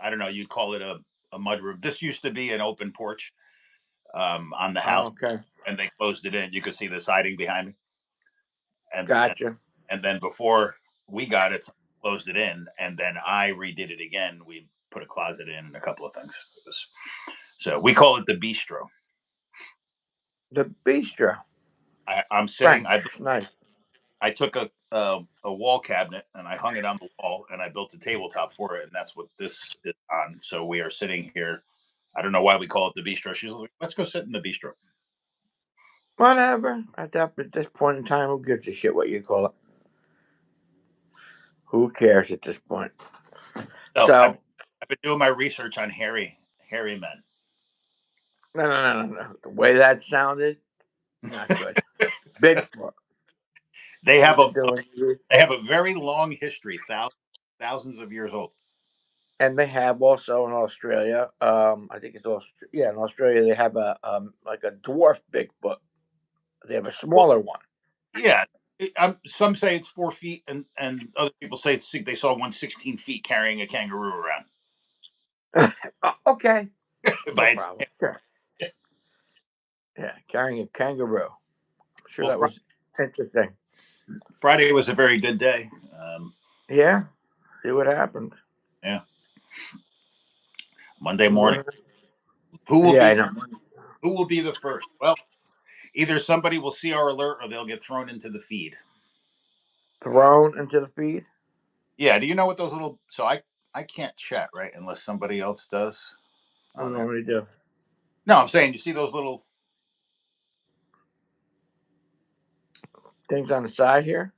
I don't know, you'd call it a mud room. This used to be an open porch on the Oh, house, okay. and they closed it in. You could see the siding behind me, and and, Gotcha. and then before we got it, closed it in, and then I redid it again. We put a closet in and a couple of things. So we call it the bistro. The bistro. I'm sitting. French. Nice. I took a wall cabinet and I hung it on the wall and I built a tabletop for it, and that's what this is on. So we are sitting here. I don't know why we call it the bistro. She's like, let's go sit in the bistro. Whatever. At this point in time, who gives a shit what you call it? Who cares at this point? So So I've been doing my research on hairy men. no. The way that sounded, not good. Bigfoot. They have You've been a doing, they have a very long history, thousands of years old. and they have also in Australia. I think it's in Australia they have a like a dwarf Bigfoot. They have a Well, smaller one. yeah. Some say it's 4 feet, and other people say they saw one 16 feet carrying a kangaroo around Okay, no by its problem. tail. Sure. Yeah, carrying a kangaroo. I'm sure Well, that was interesting. Friday was a very good day. Yeah, see what happened. Yeah, Monday morning. Learn- Who will Yeah, I be know. who will be the first? Well, either somebody will see our alert or they'll get thrown into the feed. Thrown into the feed. Yeah. Do you know what those little? So I can't chat right unless somebody else does. What do Oh you no. want me to do? No, I'm saying you see those little. Things on the side here.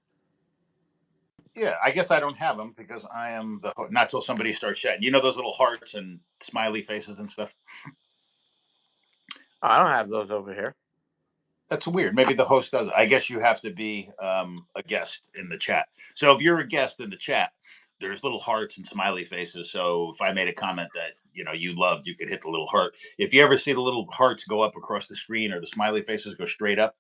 Yeah, I guess I don't have them because I am not till somebody starts chatting. You know those little hearts and smiley faces and stuff. I don't have those over here. That's weird. Maybe the host does it. I guess you have to be a guest in the chat. So if you're a guest in the chat, there's little hearts and smiley faces. So if I made a comment that you loved, you could hit the little heart. If you ever see the little hearts go up across the screen or the smiley faces go straight up,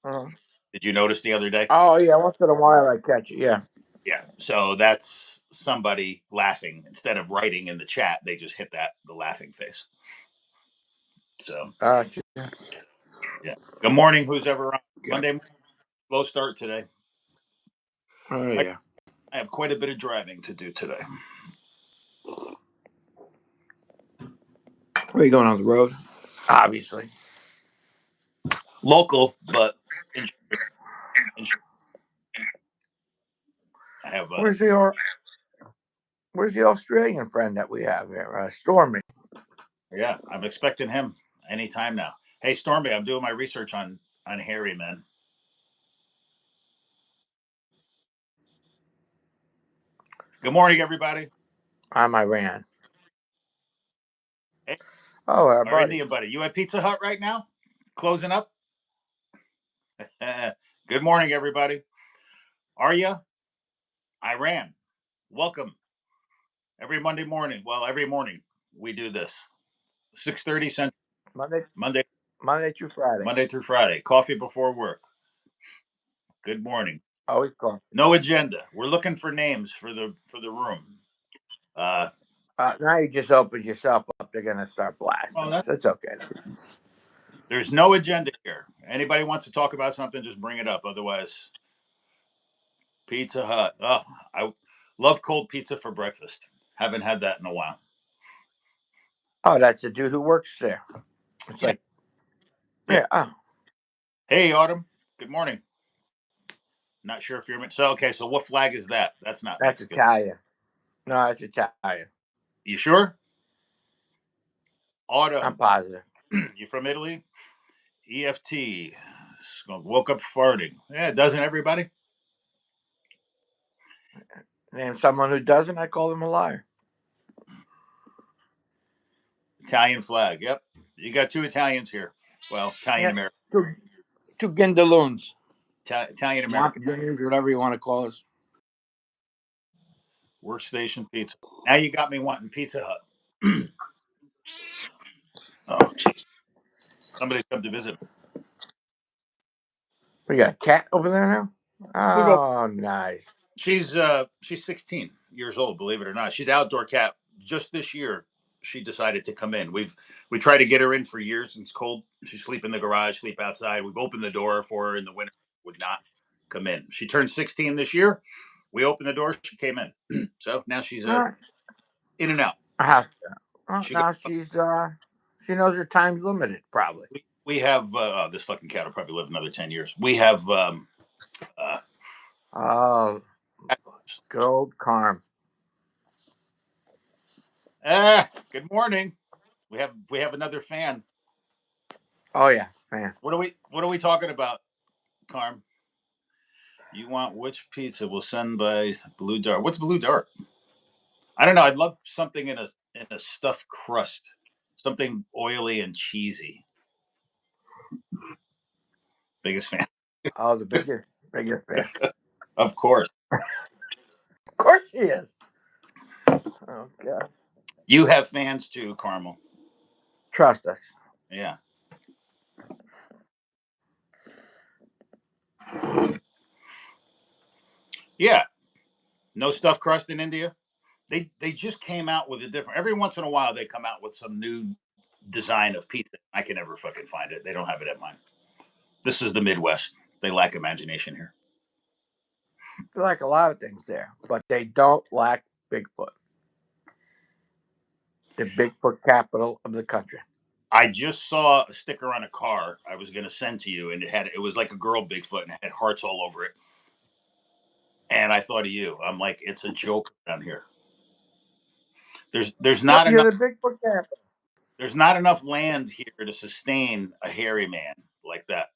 Uh-huh. did you notice the other day? Oh yeah, once in a while I catch it. Yeah. Yeah. So that's somebody laughing instead of writing in the chat. They just hit the laughing face. So yeah. Good morning, who's ever on Yeah. Monday. Slow start today. Oh I, yeah. I have quite a bit of driving to do today. Where are you going on the road? Obviously. Local, but in, I have Where's the Australian friend that we have here? Stormy. yeah, I'm expecting him anytime now. Hey Stormy, I'm doing my research on hairy men. Good morning, everybody. I'm Iran. Hey, Oh, our buddy. Indian buddy. You at Pizza Hut right now? Closing up? Good morning, everybody. Are you? Iran. Welcome. Every Monday morning. Well, every morning we do this. 6:30 Central. Monday, Monday Monday through Friday. Monday through Friday. Coffee before work. Good morning. Always coffee. No agenda. We're looking for names for the room. Uh, Now you just opened yourself up. They're gonna start well, blasting us. It's okay. there's no agenda here. Anybody wants to talk about something, just bring it up. Otherwise, Pizza Hut. Oh, I love cold pizza for breakfast. Haven't had that in a while. Oh, that's the dude who works there. It's Yeah. like, yeah. Oh, Hey, Autumn. Good morning. Not sure if you're so okay. So what flag is that? That's not that's Mexican. Italian. No, that's Italian. You sure? I'm Autumn. positive. You from Italy? EFT. Woke up farting. Yeah, doesn't everybody? Name someone who doesn't, I call them a liar. Italian flag. Yep. You got two Italians here. Well, Italian Yeah, American. two Gindaloons. Italian Swamp American. Juniors, whatever you want to call us. Workstation pizza. Now you got me wanting Pizza Hut. Oh, jeez. Somebody come to visit. We got a cat over there now. We go. Oh, nice. She's 16 years old. Believe it or not, she's an outdoor cat. just this year she decided to come in. We tried to get her in for years. It's cold. She sleep in the garage, sleep outside. We've opened the door for her in the winter. Would not come in. She turned 16 this year. We opened the door. She came in. So now she's All in and out. right. Well, She now she knows her time's limited, probably. we have this fucking cat will probably live another 10 years. We have Oh, good old Carm. good morning. We have another fan. Oh yeah, man. What are we talking about, Carm? You want which pizza? We'll send by Blue Dart. What's Blue Dart? I don't know. I'd love something in a stuffed crust, something oily and cheesy. Biggest fan. Oh, the biggest fan. Of course. Of course she is. Oh God. You have fans too, Carmel. Trust us. Yeah. Yeah. No stuffed crust in India. They just came out with a different. Every once in a while, they come out with some new design of pizza. I can never fucking find it. They don't have it at mine. This is the Midwest. They lack imagination here. They like a lot of things there, but they don't lack Bigfoot. The Bigfoot capital of the country. I just saw a sticker on a car I was going to send to you, and it was like a girl Bigfoot, and it had hearts all over it. And I thought of you. I'm like, it's a joke down here. There's not enough. You're the Bigfoot capital. There's not enough land here to sustain a hairy man like that.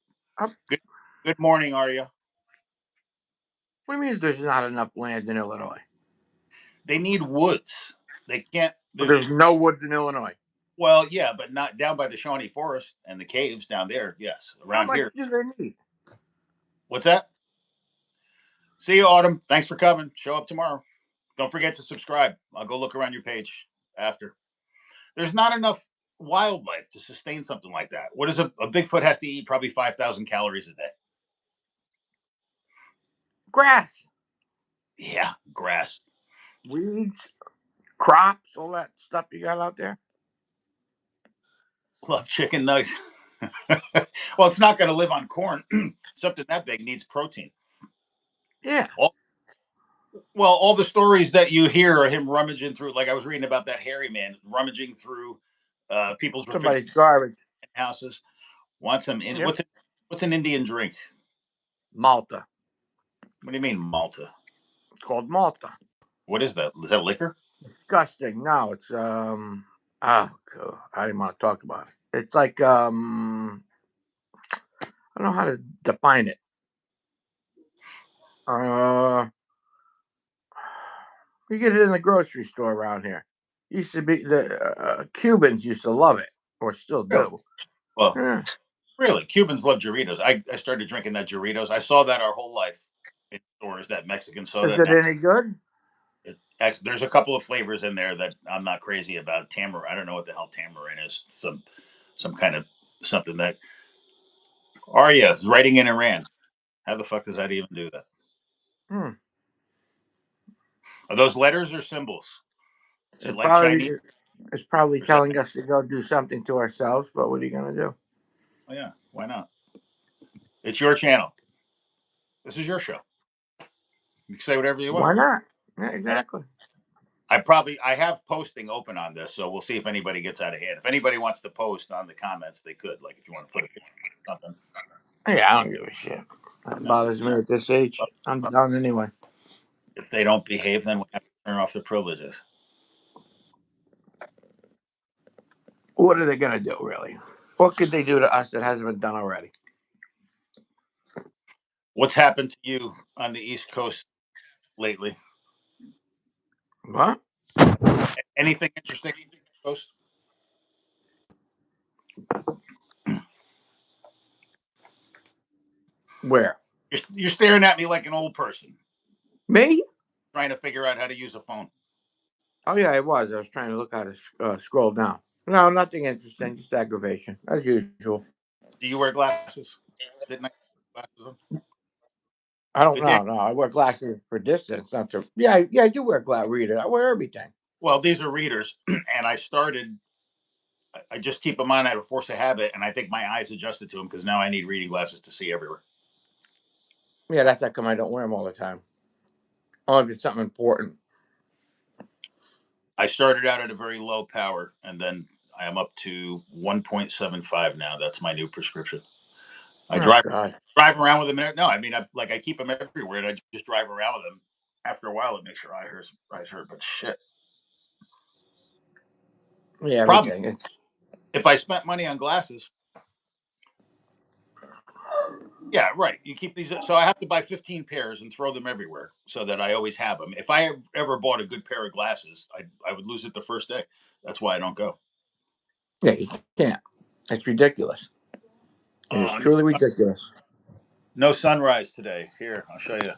Good morning, Arya. What do you mean there's not enough land in Illinois? They need woods. They can't. There's no woods in Illinois. Well, yeah, but not down by the Shawnee Forest and the caves down there. Yes, around How much here. do they need? What's that? See you, Autumn. Thanks for coming. Show up tomorrow. Don't forget to subscribe. I'll go look around your page after. There's not enough wildlife to sustain something like that. What is a Bigfoot has to eat? Probably 5,000 calories a day. Grass. Yeah, grass. Weeds, crops, all that stuff you got out there. Love chicken nuggets. Well, it's not going to live on corn. Something that big needs protein. Yeah. All the stories that you hear are him rummaging through. Like I was reading about that hairy man rummaging through people's somebody's garbage houses. Want some? Yep. What's an Indian drink? Malta. What do you mean Malta? It's called Malta. What is that? Is that liquor? Disgusting. No, it's oh God, I didn't want to talk about it. It's like I don't know how to define it. You get it in the grocery store around here. Used to be the Cubans used to love it, or still do. Well, really, Cubans love Doritos. I started drinking that Doritos. I saw that our whole life in stores. That Mexican soda. Is it any good? There's a couple of flavors in there that I'm not crazy about. Tamarind. I don't know what the hell tamarind is. Some kind of something that Arya is writing in Iran. How the fuck does that even do that? Are those letters or symbols? Is it like Chinese? It's probably telling us to go do something to ourselves, but what are you going to do? Oh, yeah. Why not? It's your channel. This is your show. You can say whatever you want. Why not? Yeah, exactly. I have posting open on this, so we'll see if anybody gets out of hand. If anybody wants to post on the comments, they could. Like if you want to put something. Yeah, I don't give a shit. That bothers me at this age. I'm done anyway. If they don't behave, then we have to turn off the privileges. What are they going to do, really? What could they do to us that hasn't been done already? What's happened to you on the East Coast lately? What? Anything interesting on the East Coast? Where? You're staring at me like an old person. Me? Trying to figure out how to use a phone. Oh, yeah, I was trying to look how to scroll down. No, nothing interesting. Just aggravation, as usual. Do you wear glasses? Didn't I have glasses on? I don't know. No, I wear glasses for distance. Not to. Yeah, I do wear reader. I wear everything. Well, these are readers, and I just keep them on out of force of habit, and I think my eyes adjusted to them because now I need reading glasses to see everywhere. Yeah, that's how come I don't wear them all the time. Only if it's something important. I started out at a very low power, and then I am up to 1.75 now. That's my new prescription. I Oh drive God. drive around with them. No, I mean, I keep them everywhere, and I just drive around with them. After a while, it makes your eyes hurt. But shit, Yeah, problem. everything. It's If I spent money on glasses, yeah, right. You keep these, so I have to buy 15 pairs and throw them everywhere so that I always have them. If I ever bought a good pair of glasses, I would lose it the first day. That's why I don't go. yeah, you can't. It's ridiculous. It is Oh, truly ridiculous. no sunrise today. Here, I'll show you.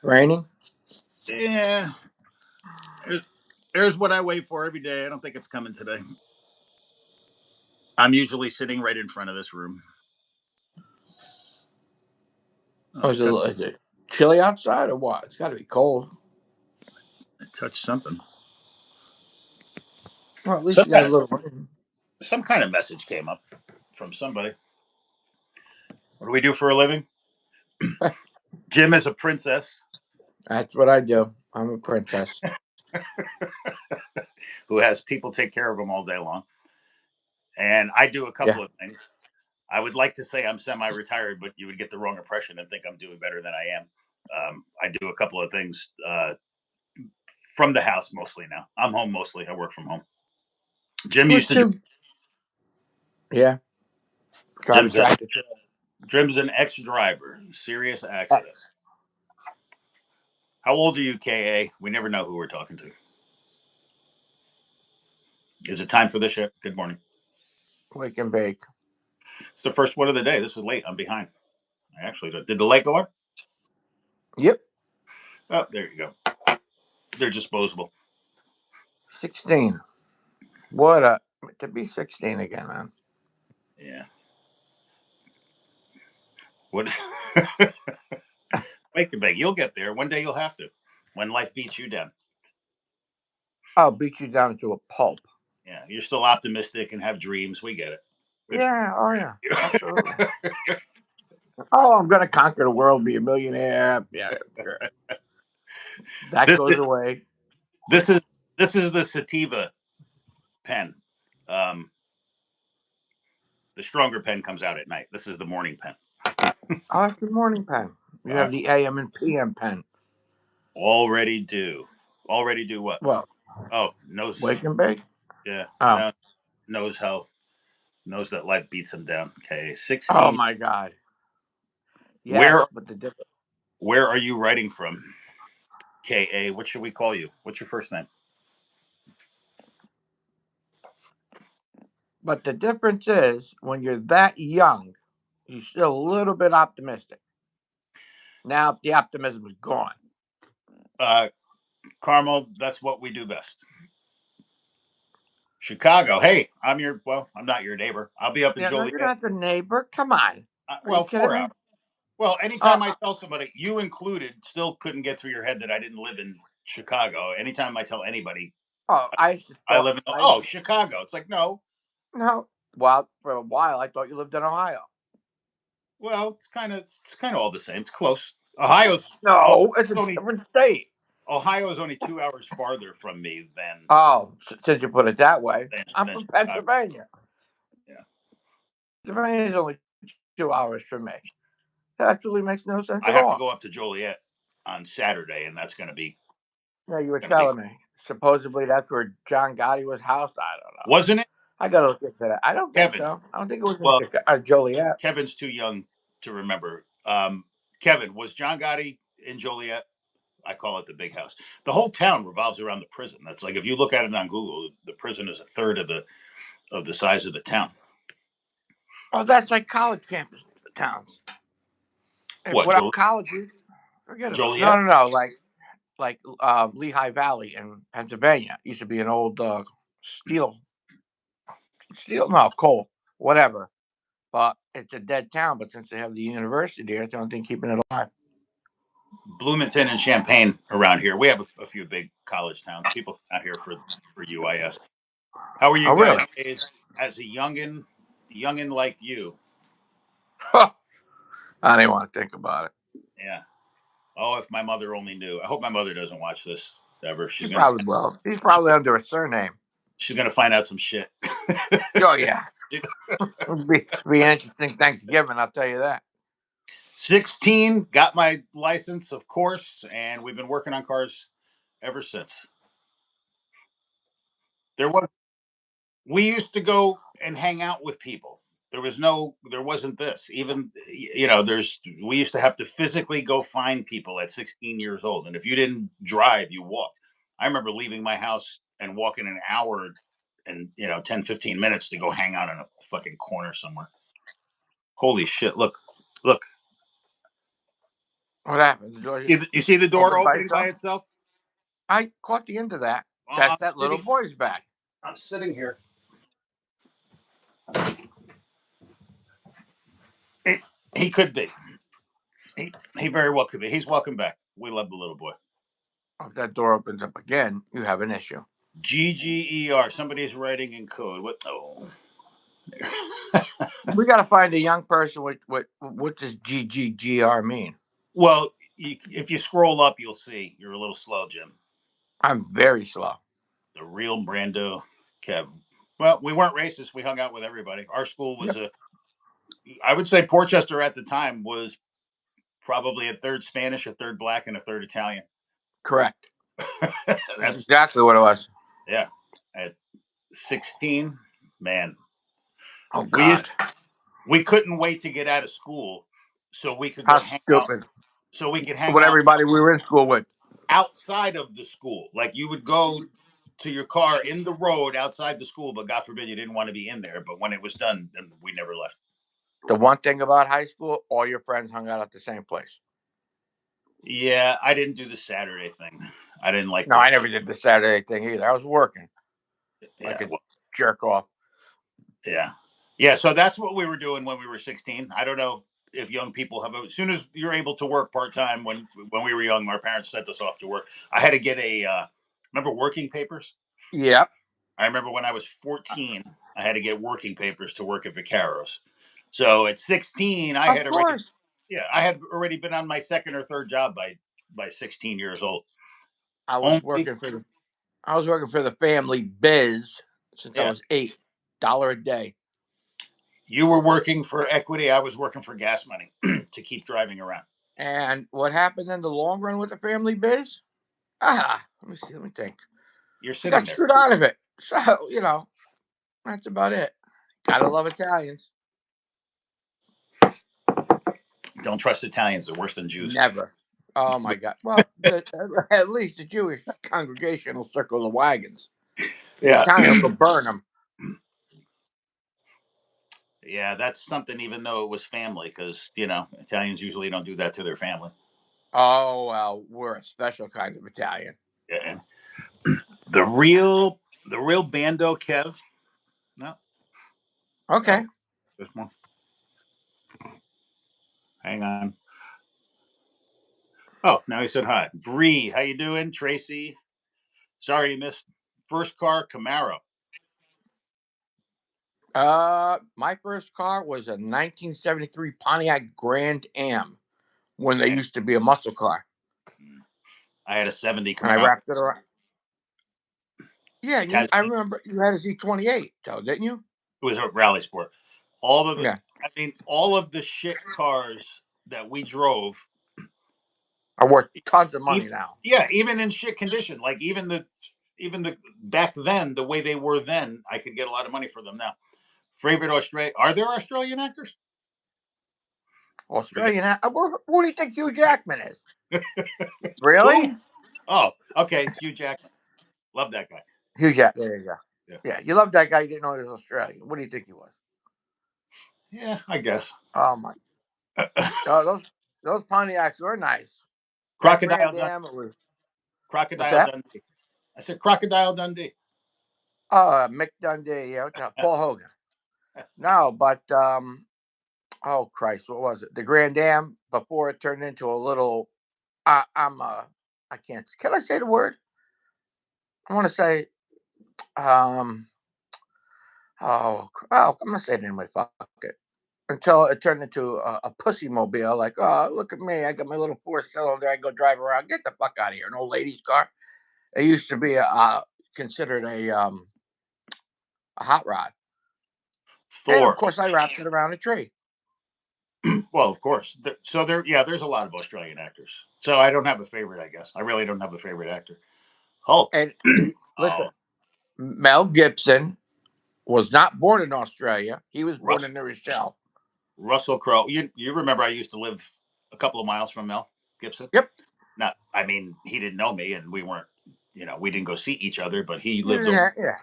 Raining? Yeah, there's what I wait for every day. I don't think it's coming today. I'm usually sitting right in front of this room. Oh, I touched, is it chilly outside or what? It's got to be cold. I touched something. Well, at least Some you got kind a of little rain. some kind of message came up from somebody. What do we do for a living? Jim is a princess That's what I do. I'm a princess. who has people take care of him all day long. And I do a Yeah. couple of things. I would like to say I'm semi-retired, but you would get the wrong impression and think I'm doing better than I am. I do a couple of things from the house mostly now. I'm home mostly. I work from home. Jim What's used to. too? Yeah. Drive a Jim's a tractor trailer. Jim's an ex-driver, serious Heck, accidents. How old are you, Ka? We never know who we're talking to. Is it time for this yet? Good morning. wake and bake. It's the first one of the day. This is late. I'm behind. I actually did the light go on? Yep. Oh, there you go. They're disposable. 16. What a to be 16 again, man. Yeah. What? Wake and bake. You'll get there. One day you'll have to. When life beats you down. I'll beat you down to a pulp. Yeah. You're still optimistic and have dreams. We get it. Good Yeah. Oh yeah. for Absolutely. you. Oh, I'm gonna conquer the world, be a millionaire. Yeah, sure. That this goes is away this quick. is this is the sativa pen. Um, the stronger pen comes out at night. This is the morning pen. Oh, it's the morning pen. You have the AM and PM pen. Already do. Already do what? Well, Oh, knows. wake and bake. Yeah. Oh, No, knows how. Knows that life beats him down. Okay. oh 16. my God. Yes, Where but the difference. Where are you writing from? Ka. What should we call you? What's your first name? But the difference is when you're that young, you're still a little bit optimistic. Now the optimism is gone. Uh, Carmel. That's what we do best. Chicago. Hey, I'm not your neighbor. I'll be up in Yeah, no, you're Joliet. not the neighbor. Come on. Are you Well, kidding 4 hours. me? Well, Uh, anytime I tell somebody, you included, still couldn't get through your head that I didn't live in Chicago. Anytime I tell anybody oh, I used to I thought live in, I oh, Chicago. It's like, no. no. Well, for a while I thought you lived in Ohio. Well, it's kind of all the same. It's close. Ohio's oh, No, it's a only different state. Ohio is only 2 hours farther from me Oh, since you put it that way, I'm than from Chicago. Pennsylvania. Yeah, Pennsylvania is only 2 hours from me. That absolutely makes no sense I at have to all. go up to Joliet on Saturday, and that's Yeah, you were gonna be telling me. Supposedly that's where John Gotti was housed. I don't know. wasn't it, I gotta look into that. I don't think Kevin? so. I don't think it was in Well, Joliet. Kevin's too young to remember. Kevin, was John Gotti in Joliet? I call it the big house. The whole town revolves around the prison. That's like if you look at it on Google, the prison is a third of the size of the town. Oh, that's like college campus towns. What, Without colleges, forget about it. No, Joliet? no, no. Like Lehigh Valley in Pennsylvania used to be an old steel, no, coal, whatever. But it's a dead town. But since they have the university there, it's the only thing keeping it alive. Bloomington and Champaign around here. We have a few big college towns. People come out here for UIS. How are you Oh, guys really? as a youngin like you? I don't even want to think about it. Yeah. Oh, if my mother only knew. I hope my mother doesn't watch this ever. He probably will. He's She's probably under a surname. gonna find out some shit. Oh, yeah. It'll be an interesting Thanksgiving, I'll tell you that. 16, got my license, of course, and we've been working on cars ever since. There was We used to go and hang out with people. There wasn't this. Even we used to have to physically go find people at 16 years old, and if you didn't drive, you walked. I remember leaving my house and walking an hour and 10-15 minutes to go hang out in a fucking corner somewhere. Holy shit! Look. What happened? The door You see the door opened by opening by itself? itself? I caught the end of that. Well, That's that little boy's bag. I'm sitting here. He could be. He very well could be. He's welcome back. We love the little boy. If that door opens up again, you have an issue. GGER. Somebody's writing in code. What? Oh. We got to find a young person. What does GGGR mean? Well, if you scroll up, you'll see. You're a little slow, Jim. I'm very slow. The real Brando Kev. Well, we weren't racist. We hung out with everybody. Our school was I would say Portchester at the time was probably a third Spanish, a third black, and a third Italian. Correct. That's exactly what it was. Yeah. At 16, man. Oh, God. We couldn't wait to get out of school so we could How go hang stupid. out. So we could hang With out everybody we were in school with. outside of the school. Like you would go to your car in the road outside the school, but God forbid you didn't want to be in there. But when it was done, then we never left. The one thing about high school, all your friends hung out at the same place. Yeah, I didn't do the Saturday thing. I didn't like. No, I never did the Saturday thing either. I was working like a jerk off. Yeah. So that's what we were doing when we were 16. I don't know if young people have. As soon as you're able to work part time, when we were young, our parents sent us off to work. I had to get remember working papers. Yep. I remember when I was 14, I had to get working papers to work at Vaqueros. So at 16, I had already been on my second or third job by 16 years old. I was working for the family biz since I was $8 a day. You were working for equity. I was working for gas money to keep driving around. And what happened in the long run with the family biz? Let me see. Let me think. You're sitting got screwed out of it. So, that's about it. Gotta love Italians. Don't trust Italians. They're worse than Jews. Never. Oh, my God. Well, at least the Jewish congregation will circle the wagons. The Italians will burn them. Yeah, that's something, even though it was family, because, Italians usually don't do that to their family. Oh, well, we're a special kind of Italian. Yeah. The real Bando Kev. No. Okay. No. There's more. Hang on. Oh, now he said hi. Bree, how you doing? Tracy. Sorry you missed. First car, Camaro. My first car was a 1973 Pontiac Grand Am when they used to be a muscle car. I had a 70 Camaro. And I wrapped it around. Yeah, I remember you had a Z28, didn't you? It was a rally sport. All of the shit cars that we drove are worth tons of money now. Yeah, even in shit condition. Like even the back then, the way they were then, I could get a lot of money for them now. Favorite Australian? Are there Australian actors? Australian? Who do you think Hugh Jackman is? Really? Who? Oh, okay. It's Hugh Jackman. Love that guy. Hugh Jackman. There you go. Yeah, you love that guy. You didn't know he was Australian. What do you think he was? Yeah, I guess. Oh my! Those Pontiacs were nice. Crocodile Dundee. Crocodile Dundee. I said Crocodile Dundee. Oh, Mick Dundee. Yeah, Paul Hogan. No, but oh Christ, what was it? The Grand Am before it turned into a little I can't. Can I say the word? I want to say um. Oh, I'm gonna say it anyway. Fuck it. Until it turned into a pussy mobile. Like, oh, look at me. I got my little four cylinder. I go drive around. Get the fuck out of here. An old lady's car. It used to be considered a hot rod. And of Thor. course, I wrapped it around a tree. Well, of course. So yeah, there's a lot of Australian actors. So I don't have a favorite, I guess. I really don't have a favorite actor. Hulk. And listen, Oh, Mel Gibson was not born in Australia. He was born Russ, in New Rochelle. Russell Crowe. You remember I used to live a couple of miles from Mel Gibson? Yep. Not, I mean, he didn't know me, and we weren't, we didn't go see each other, but he lived. Yeah, yeah.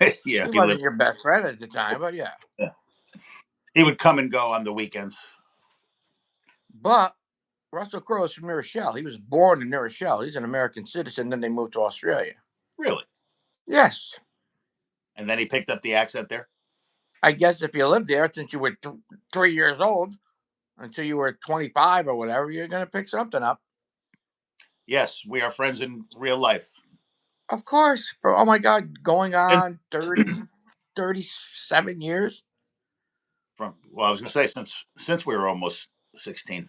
Yeah, He he wasn't lived. your best friend at the time, but yeah. Yeah. He would come and go on the weekends. But Russell Crowe is from New Rochelle. He was born in New Rochelle. He's an American citizen. Then they moved to Australia. Really? Yes. And then he picked up the accent there. I guess if you lived there since you were 3 years old until you were 25 or whatever, you're going to pick something up. Yes, we are friends in real life. Of course. Oh my God. Going on 37 years. Well, I was going to say since we were almost 16.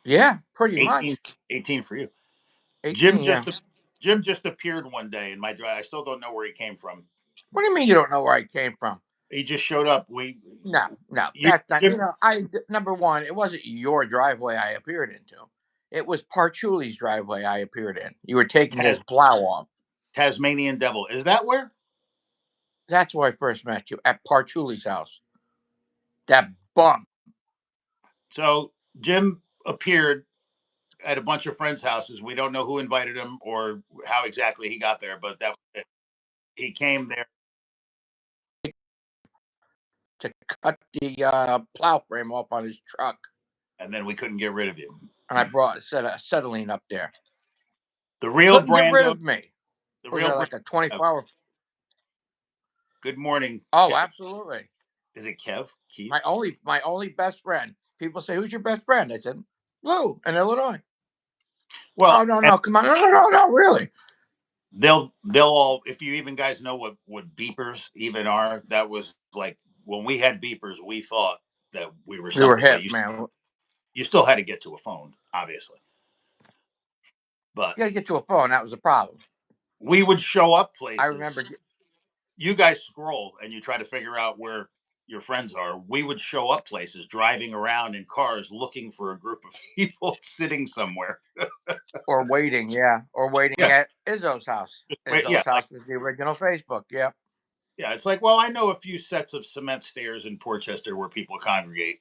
Yeah, pretty 18, much. 18 for you. 18, yeah. Jim just appeared one day in my drive. I still don't know where he came from. What do you mean you don't know where I came from? He just showed up. No, that's not. Number one, it wasn't your driveway I appeared into. It was Parchuli's driveway I appeared in. You were taking his plow off. Tasmanian Devil. Is that where? That's where I first met you, at Parchuli's house. That bum. So Jim appeared at a bunch of friends' houses. We don't know who invited him or how exactly he got there, but that was it. He came there To cut the plow frame off on his truck. and then we couldn't get rid of you. And I brought a set of acetylene up there. The real Couldn't get rid Brando. of me. The Was real it like a 24-hour? Good morning. Oh, Kev. absolutely. Is it Kev? Keith? My only best friend. People say, "Who's your best friend?" I said, "Lou in Illinois." Well, Oh no, come on, no, really. They'll all, if you even guys know what beepers even are, that was like when we had beepers, we thought that we were We something. were hip, man. You still had to get to a phone, obviously. But You got to get to a phone. That was a problem. we would show up places. I remember. You guys scroll and you try to figure out where your friends are. We would show up places, driving around in cars, looking for a group of people sitting somewhere. Or waiting, yeah. Or waiting at Izzo's house. Izzo's house is the original Facebook, yeah. Yeah, it's like, well, I know a few sets of cement stairs in Portchester where people congregate.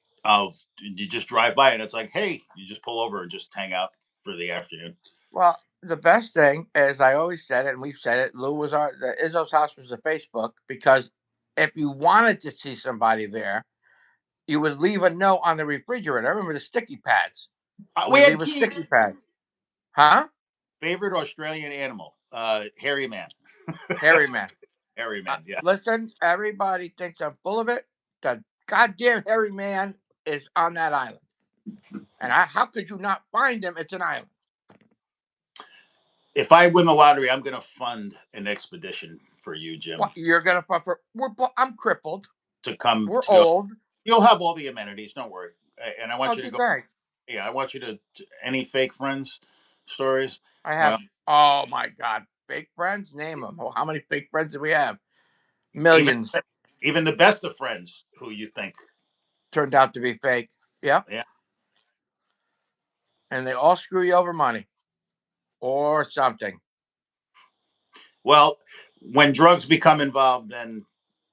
You just drive by and it's like, hey, you just pull over and just hang out for the afternoon. Well, the best thing, as I always said it, and we've said it, Izzo's house was a Facebook, because if you wanted to see somebody there, you would leave a note on the refrigerator. I remember the sticky pads. We had leave a sticky pad. Huh? Favorite Australian animal? Hairy man. Hairy man. Hairy man, yeah. Listen, everybody thinks I'm full of it. The goddamn hairy man is on that island. And how could you not find him? It's an island. If I win the lottery, I'm going to fund an expedition for you, Jim. Well, you're going to fund for. I'm crippled. To come. We're old. You'll have all the amenities. Don't worry. And I want you to go. Thanks. Yeah, I want you to any fake friends stories. I have. Oh my God, fake friends. Name them. Oh, how many fake friends do we have? Millions. Even the best of friends who you think turned out to be fake. Yeah. Yeah. And they all screw you over money or something. Well, when drugs become involved, then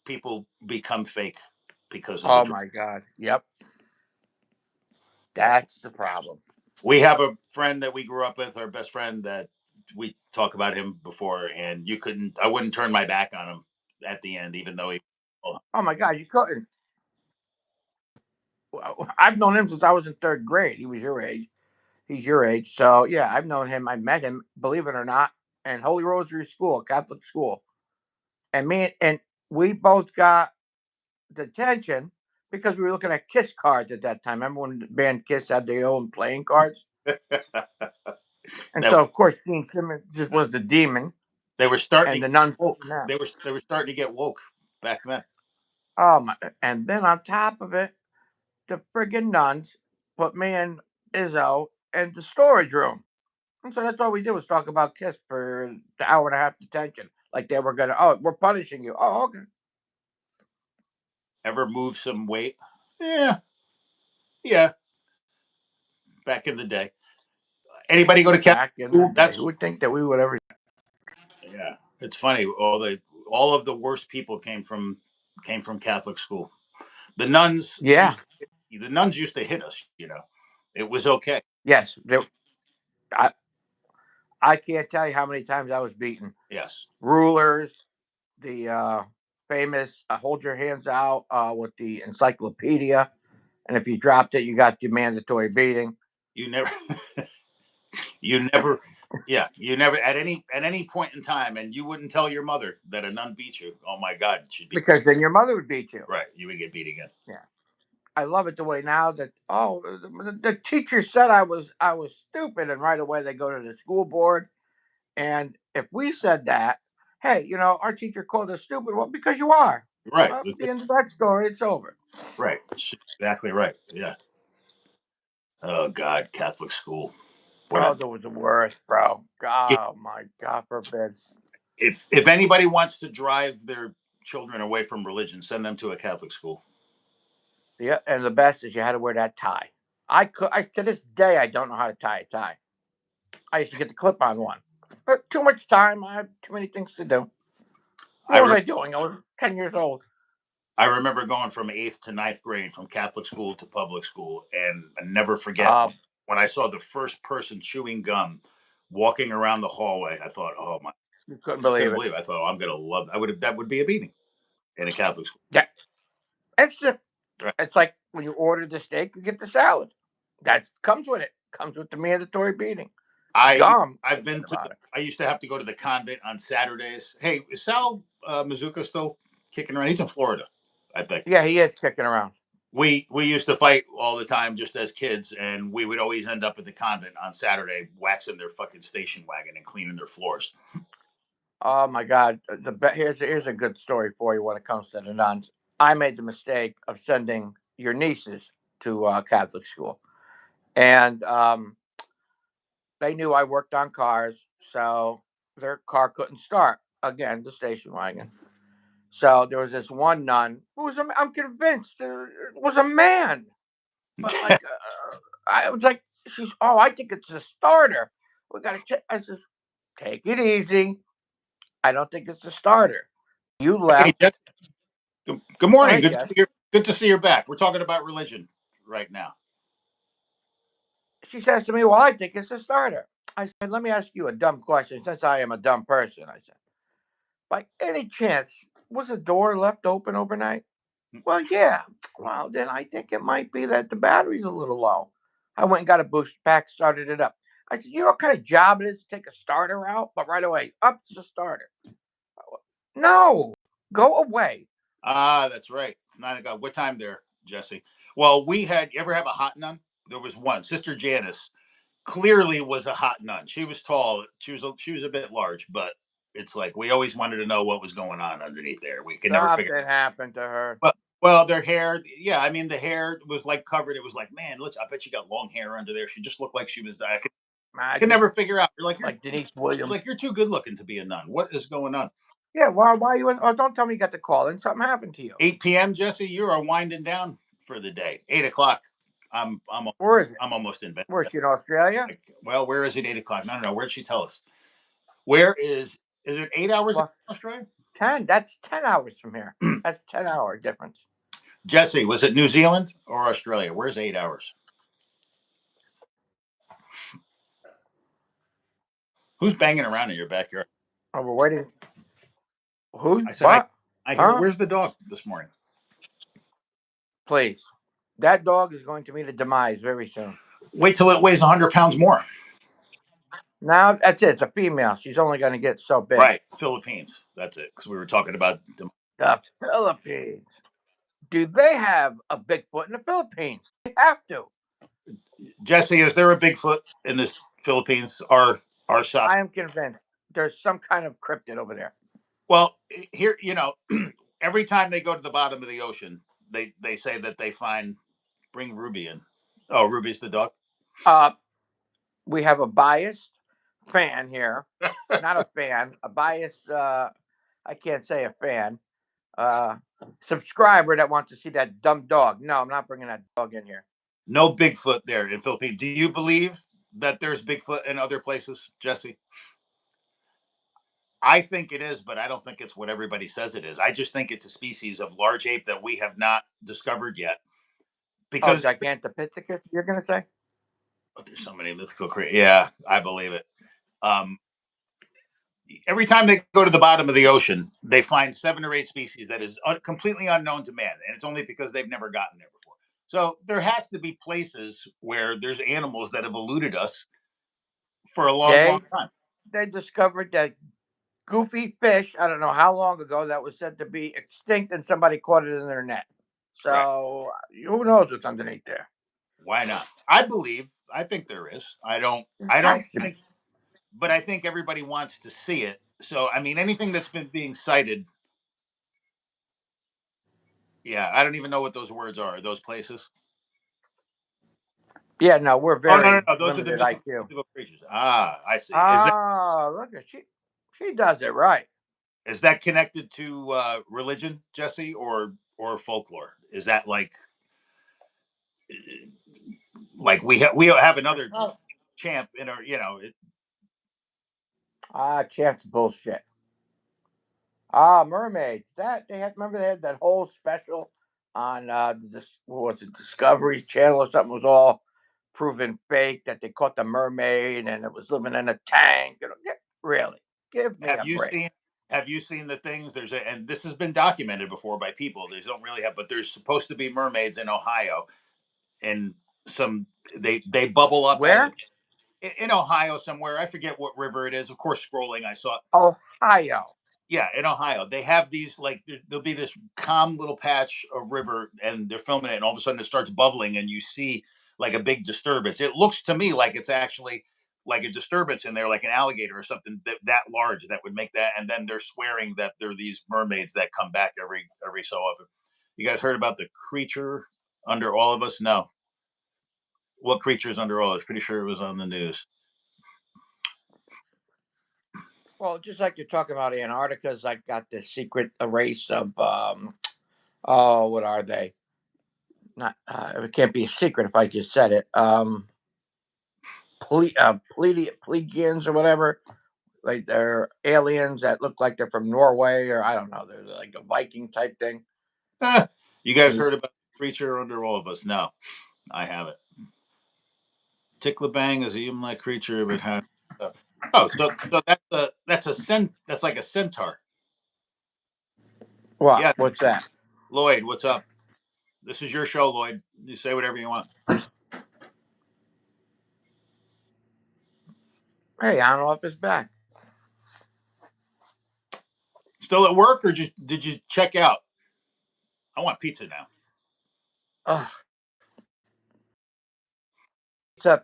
people become fake because of. Oh my God. Yep. That's the problem. We have a friend that we grew up with, our best friend, that we talk about him before, and I wouldn't turn my back on him at the end, even though he. Oh my God, you couldn't. I've known him since I was in third grade. He was your age. He's your age. So yeah, I've known him. I met him, believe it or not, in Holy Rosary School, Catholic school. And we both got detention because we were looking at Kiss cards at that time. Remember when the band Kiss had their own playing cards? And That so, of course, Gene Simmons just was the demon, they were starting and to the get nuns woke. now. They were starting to get woke back then. Oh my! And then on top of it, the friggin' nuns put me and Izzo in the storage room. And so that's all we did was talk about Kiss for the hour and a half detention. Like they were gonna, oh, we're punishing you. Oh, okay. Ever move some weight? Yeah, yeah. Back in the day. Anybody go to Catholic Back in the school? day, That's who would think that we would ever? yeah. It's funny. All of the worst people came from Catholic school. The nuns Yeah. the nuns used to hit us. You know, it was okay. Yes. I I can't tell you how many times I was beaten. Yes. Rulers, the famous hold your hands out with the encyclopedia, and if you dropped it, you got the mandatory beating. You never. You never. Yeah, you never at any point in time, and you wouldn't tell your mother that a nun beat you. Oh my God, she'd be Because then your mother would beat you. right. You would get beat again. Yeah. I love it the way now that the teacher said I was stupid, and right away they go to the school board, and if we said that, hey, our teacher called us stupid, well, because you are. Right. Well, at the end of that story, it's over. Right. Exactly right. Yeah. Oh God, Catholic school. What Oh, a that was the worst, bro. Oh my God forbid. if anybody wants to drive their children away from religion, send them to a Catholic school. Yeah, and the best is you had to wear that tie. I to this day I don't know how to tie a tie. I used to get the clip on one, but too much time. I have too many things to do. I What was re- I doing? I was 10 years old. I remember going from 8th to 9th grade, from Catholic school to public school, and I never forget Um, when I saw the first person chewing gum walking around the hallway. I thought, oh my, you couldn't I couldn't believe it. believe it. I thought, oh, I'm gonna love. That would be a beating in a Catholic school. Yeah, it's just, Right. it's like when you order the steak, you get the salad. That comes with it. Comes with the mandatory beating. Gum. I've Forget been to. about it. I used to have to go to the convent on Saturdays. Hey, is Sal Mazuka still kicking around? He's in Florida, I think. Yeah, he is kicking around. We used to fight all the time just as kids, and we would always end up at the convent on Saturday waxing their fucking station wagon and cleaning their floors. Oh my God! Here's a good story for you when it comes to the nuns. I made the mistake of sending your nieces to Catholic school, and they knew I worked on cars, so their car couldn't start. Again, the station wagon. So there was this one nun who was, I'm convinced, was a man. But like, I was like, I think it's a starter. We got to check. I says, take it easy. I don't think it's a starter. You Hey, left. Jeff, good Go morning. ahead, Jess. Good to see you're back. We're talking about religion right now. She says to me, well, I think it's a starter. I said, let me ask you a dumb question since I am a dumb person. I said, by any chance, was the door left open overnight? Well, yeah. Well, then I think it might be that the battery's a little low. I went and got a boost pack, started it up. I said, you know what kind of job it is to take a starter out? But right away, up to the starter. No, go away. Ah, that's right. It's 9 o'clock. What time there, Jesse? Well, we had. You ever have a hot nun? There was one. Sister Janice clearly was a hot nun. She was tall. She was a bit large, but it's like we always wanted to know what was going on underneath there. We could never figure. Something happened to her. Well, their hair. Yeah, I mean the hair was like covered. It was like, man, let's. I bet she got long hair under there. She just looked like she was. I could Imagine, never figure out. like Denise Williams. You're too good looking to be a nun. What is going on? Yeah, why you? Oh, don't tell me you got the call and something happened to you. 8 p.m. Jesse, you are winding down for the day. 8 o'clock. Where is it? I'm almost in bed. Where's she in Australia? Well, where is it? 8 o'clock? No. Where'd she tell us? Where is? Is it 8 hours in Well, Australia? 10. That's 10 hours from here. That's 10-hour difference. Jesse, was it New Zealand or Australia? Where's 8 hours? Who's banging around in your backyard? Oh, we're waiting. Who's I said, what? I hear. Huh? Where's the dog this morning? Please. That dog is going to meet a demise very soon. Wait till it weighs 100 pounds more. Now, that's it. It's a female. She's only going to get so big. Right. Philippines. That's it. Because we were talking about. The Philippines. Do they have a Bigfoot in the Philippines? They have to. Jesse, is there a Bigfoot in the Philippines? Our sauce. I am convinced there's some kind of cryptid over there. Well, here, every time they go to the bottom of the ocean, they say that they bring Ruby in. Oh, Ruby's the dog. We have a biased fan here, not a fan, a biased. I can't say a fan. Subscriber that wants to see that dumb dog. No, I'm not bringing that dog in here. No Bigfoot there in Philippines. Do you believe that there's Bigfoot in other places, Jesse? I think it is, but I don't think it's what everybody says it is. I just think it's a species of large ape that we have not discovered yet. Because Gigantopithecus, you're gonna say? There's so many mythical creatures. Yeah, I believe it. Every time they go to the bottom of the ocean, they find 7 or 8 species that is completely unknown to man, and it's only because they've never gotten there before. So there has to be places where there's animals that have eluded us for a long time. They discovered that goofy fish, I don't know how long ago, that was said to be extinct, and somebody caught it in their net. So who knows what's underneath there? Why not? I think there is. I don't think, but I think everybody wants to see it. So, I mean, anything that's been being cited. Yeah, I don't even know what those words are. Those places. Yeah, no, we're very. Oh no, those are the mythical creatures. Ah, I see. Look at she does it right. Is that connected to religion, Jesse, or folklore? Is that like we have another champ in our champ's bullshit. Mermaids. That they had that whole special on this, what was it, Discovery Channel or something, was all proven fake, that they caught the mermaid and it was living in a tank. Really, give me a break. Have you seen the things? And this has been documented before by people. They don't really have, but there's supposed to be mermaids in Ohio, and they bubble up. Where? In Ohio somewhere. I forget what river it is. Of course, scrolling, I saw Ohio. Yeah, in Ohio, they have these there'll be this calm little patch of river, and they're filming it, and all of a sudden it starts bubbling, and you see like a big disturbance. It looks to me like it's actually like a disturbance in there, like an alligator or something that large that would make that. And then they're swearing that they're these mermaids that come back every so often. You guys heard about the creature under all of us? No. What creature is under all of us? Pretty sure it was on the news. Well, just like you're talking about Antarctica's, like got this secret race of what are they? Not it can't be a secret if I just said it. Pleiadians or whatever. Like they're aliens that look like they're from Norway, or I don't know. They're like a Viking type thing. You guys heard about the creature under all of us? No, I haven't. Ticklabang is a human-like creature, but has. Oh, so that's like a centaur. What? Yeah. What's that? Lloyd, what's up? This is your show, Lloyd. You say whatever you want. Hey, Antelope is back. Still at work, or did you check out? I want pizza now.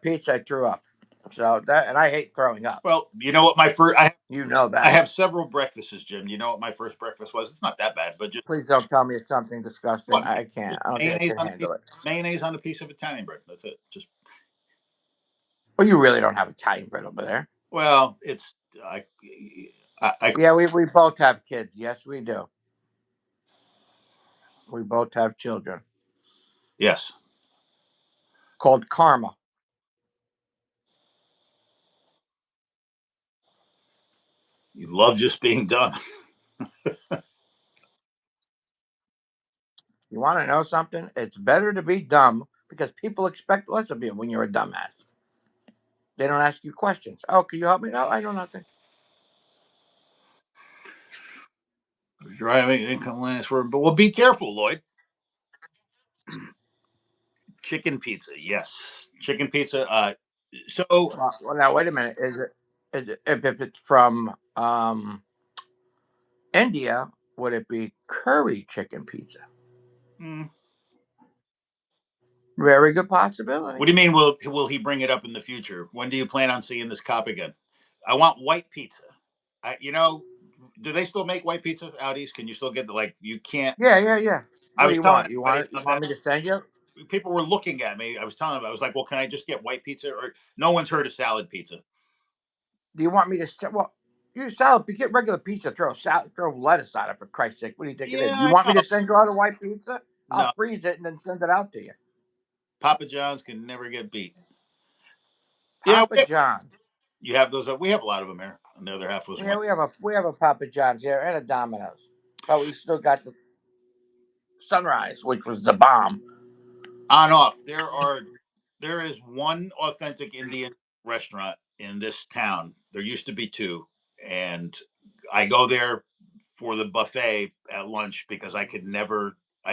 Pizza, I threw up. So that, and I hate throwing up. Well, you know what my first you know that I have several breakfasts, Jim. You know what my first breakfast was? It's not that bad, but just please don't tell me it's something disgusting. What? I can't. I don't think I can handle it. Mayonnaise on a piece of Italian bread. That's it. Just. Well, you really don't have Italian bread over there. Well, it's yeah, we both have kids. Yes, we do. We both have children. Yes. Called karma. You love just being dumb. You want to know something? It's better to be dumb because people expect less of you when you're a dumbass. They don't ask you questions. Oh, can you help me? No, I know nothing. Driving income last word, but well, be careful, Lloyd. Chicken pizza, yes, chicken pizza. So, well, now wait a minute. Is it if it's from India? Would it be curry chicken pizza? Very good possibility. What do you mean? Will he bring it up in the future? When do you plan on seeing this cop again? I want white pizza. Do they still make white pizza out east? Can you still get like you can't? Yeah, yeah, yeah. I What do was you telling want? You want everybody it? You that want me to send you? people were looking at me. I was telling them I was like, well, can I just get white pizza? Or no one's heard of salad pizza. Do you want me to send? Well, you salad. You get regular pizza. Throw lettuce on it for Christ's sake. What do you think it Yeah, is? You I want me know. to send you out a white pizza? I'll No, freeze it and then send it out to you. Papa John's can never get beat. Yeah, Papa John. you have those. We have a lot of them here. And the other half was Yeah, one we have a Papa John's here and a Domino's, but we still got the Sunrise, which was the bomb. on off. There is one authentic Indian restaurant in this town. There used to be two, and I go there for the buffet at lunch because I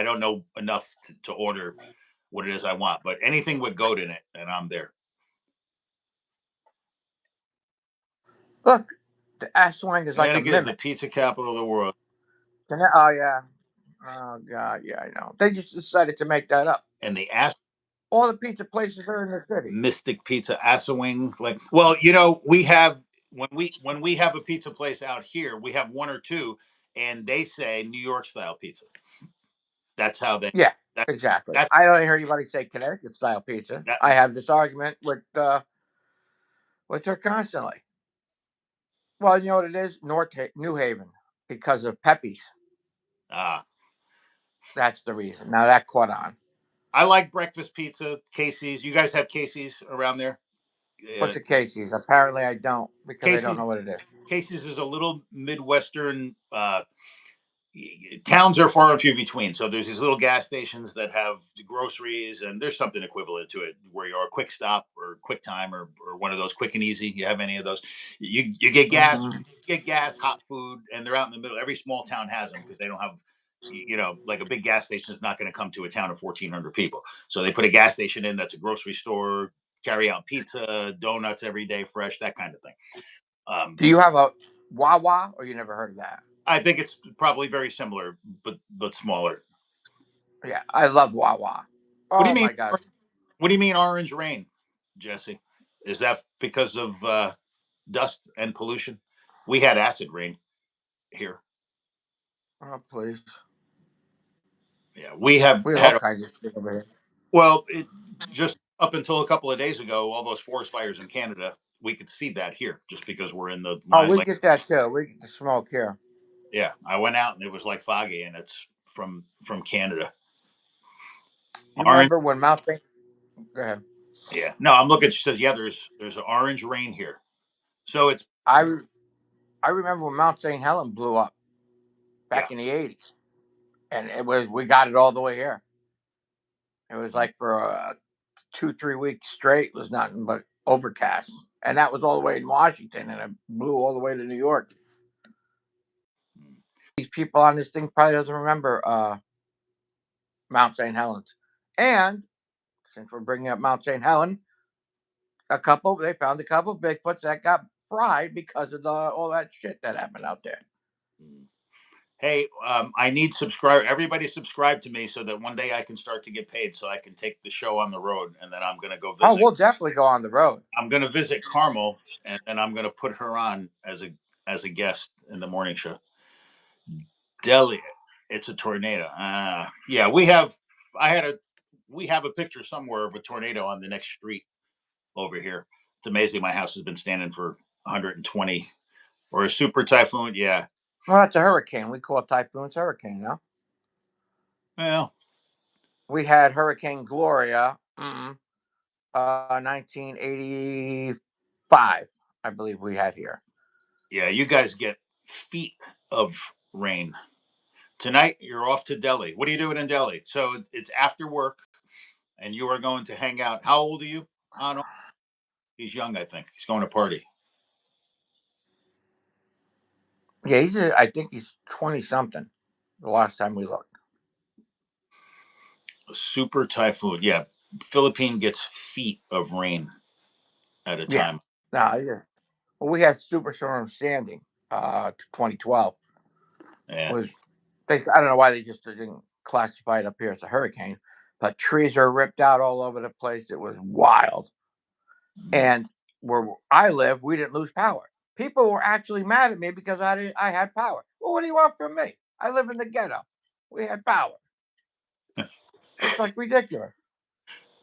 don't know enough to order what it is I want, but anything with goat in it, and I'm there. Look, the Ashwine is like a Connecticut is the mimic. pizza capital of the world, Oh yeah. Oh god, yeah, I know. They just decided to make that up. and the All the pizza places are in the city. Mystic Pizza, Assawing. Like, well, we have when we have a pizza place out here, we have one or two, and they say New York style pizza. That's how they. Yeah, That exactly. that's I don't hear anybody say Connecticut style pizza. that. I have this argument with her constantly. Well, you know what it is? New Haven, because of Pepe's. Ah, That's the reason. Now that caught on. I like breakfast pizza, Casey's. You guys have Casey's around there? What's Uh, the Casey's? Apparently, I don't because I don't Casey's know what it is. Casey's is a little midwestern. Towns are far and few between. So there's these little gas stations that have the groceries, and there's something equivalent to it where you're a quick stop or quick time or one of those quick and easy. You have any of those? You Mm-hmm. get gas, hot food, and they're out in the middle. Every small town has them because they don't have. Like a big gas station is not going to come to a town of 1,400 people. So they put a gas station in that's a grocery store, carry out pizza, donuts every day, fresh, that kind of thing. Do you have a Wawa, or you never heard of that? I think it's probably very similar, but smaller. Yeah, I love Wawa. What do you Oh mean? my god. What do you mean orange rain, Jesse? Is that because of dust and pollution? We had acid rain here. Oh please. Yeah, we have We have all had. kinds of shit over here. Well, it just up until a couple of days ago, all those forest fires in Canada, we could see that here just because we're in the Oh, mine. we get that too. We get the smoke here. Yeah, I went out and it was like foggy, and it's from Canada. You Orange. remember when Mount St. Go ahead. Yeah. No, I'm looking. She says, yeah, there's an orange rain here. So it's I I remember when Mount St. Helen blew up yeah. back in the '80s, and we got it all the way here. It was like for 2-3 weeks straight it was nothing but overcast, and that was all the way in Washington, and it blew all the way to New York. These people on this thing probably doesn't remember Mount St. Helens. And since we're bringing up Mount St. Helen, they found a couple Bigfoots that got fried because of all that shit that happened out there. Hey, I need subscribe. Everybody subscribe to me so that one day I can start to get paid, so I can take the show on the road, and then I'm going to go Oh, visit. we'll definitely go on the road. I'm going to visit Carmel, and then I'm going to put her on as a guest in the morning show. Delhi, it's a tornado. Yeah, we have. We have a picture somewhere of a tornado on the next street over here. It's amazing. My house has been standing for 120 or a super typhoon. Yeah. Well, that's a hurricane. We call typhoons hurricane, no? Well, We had Hurricane Gloria, 1985, I believe we had here. yeah, you guys get feet of rain. Tonight, you're off to Delhi. What are you doing in Delhi? So it's after work, and you are going to hang out. How old are you? I don't know. He's young, I think. He's going to party. Yeah, I think he's 20 something the last time we looked. A super typhoon. Yeah, Philippine gets feet of rain at a Yeah. time. No, yeah. Well, we had Superstorm Sandy, 2012. Yeah. I don't know why they just didn't classify it up here as a hurricane. but trees are ripped out all over the place. It was wild. And where I live, we didn't lose power. People were actually mad at me because I had power. Well, what do you want from me? I live in the ghetto. We had power. It's like ridiculous.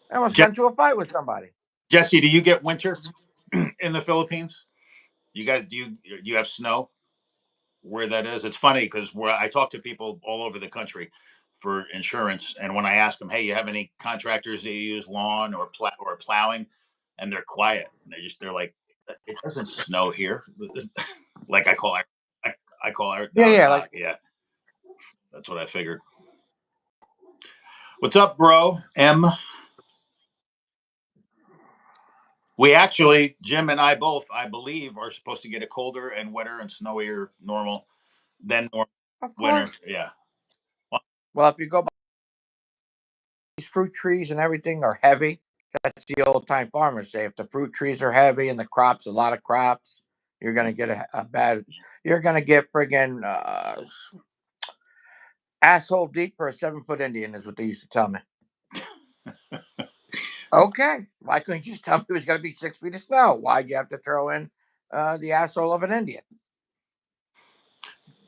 I almost got into a fight with somebody. Jesse, do you get winter in the Philippines? Do you have snow where that is? It's funny because where I talk to people all over the country for insurance, and when I ask them, "Hey, you have any contractors that you use lawn or plowing?" and they're quiet, and they're like, "It doesn't snow here." Like I call our no, it's Yeah, hot. Yeah, that's what I figured. What's up, bro? We actually, Jim and I both, I believe, are supposed to get a colder and wetter and snowier normal than normal of winter. course. Yeah. Well, if you go by these fruit trees and everything are heavy, that's the old time farmers say. If the fruit trees are heavy and the crops, a lot of crops, you're gonna get a bad. You're gonna get friggin' asshole deep for a 7 foot Indian is what they used to tell me. Okay, why couldn't you just tell me it was gonna be 6 feet of snow? Why'd you have to throw in the asshole of an Indian?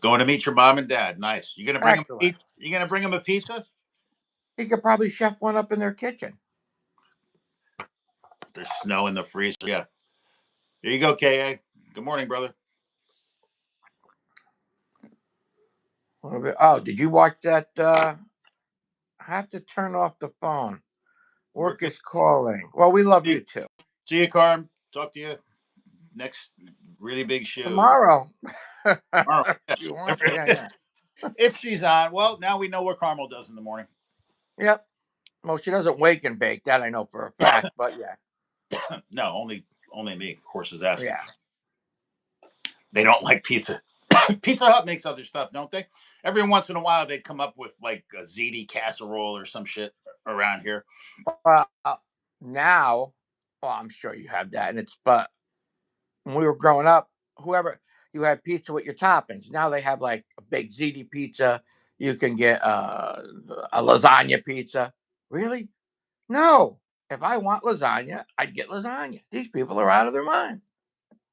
Going to meet your mom and dad. Nice. You gonna bring them? Excellent. You gonna bring them a pizza? He could probably chef one up in their kitchen. There's snow in the freezer. Yeah. Here you go, Ka. Good morning, brother. Oh, did you watch that? I have to turn off the phone. Work is calling. Well, we love you too. See you, Carm. Talk to you next really big show Tomorrow. tomorrow. You want? Yeah. If she's on, well, now we know what Carmel does in the morning. Yep. Well, she doesn't wake and bake. That I know for a fact. But yeah. No, only me. Of course, is asking. Yeah. They don't like pizza. Pizza Hut makes other stuff, don't they? Every once in a while, they come up with like a ziti casserole or some shit around here. Now, well, I'm sure you have that, and but when we were growing up, whoever you had pizza with your toppings. Now they have like a big ziti pizza. You can get a lasagna pizza. Really? No. If I want lasagna, I'd get lasagna. These people are out of their mind.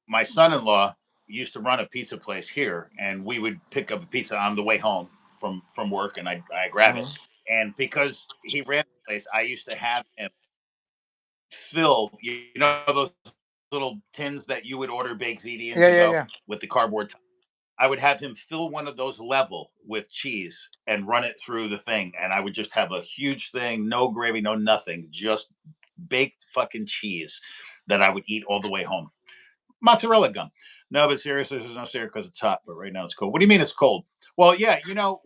My son-in-law used to run a pizza place here, and we would pick up a pizza on the way home from work, and I grab it. And because he ran the place, I used to have him fill, those little tins that you would order baked ziti in to go with the cardboard top. I would have him fill one of those level with cheese and run it through the thing, and I would just have a huge thing, no gravy, no nothing, just baked fucking cheese that I would eat all the way home. Mozzarella gum. No, but seriously, there's no stair because it's hot. But right now it's cold. What do you mean it's cold? Well, yeah,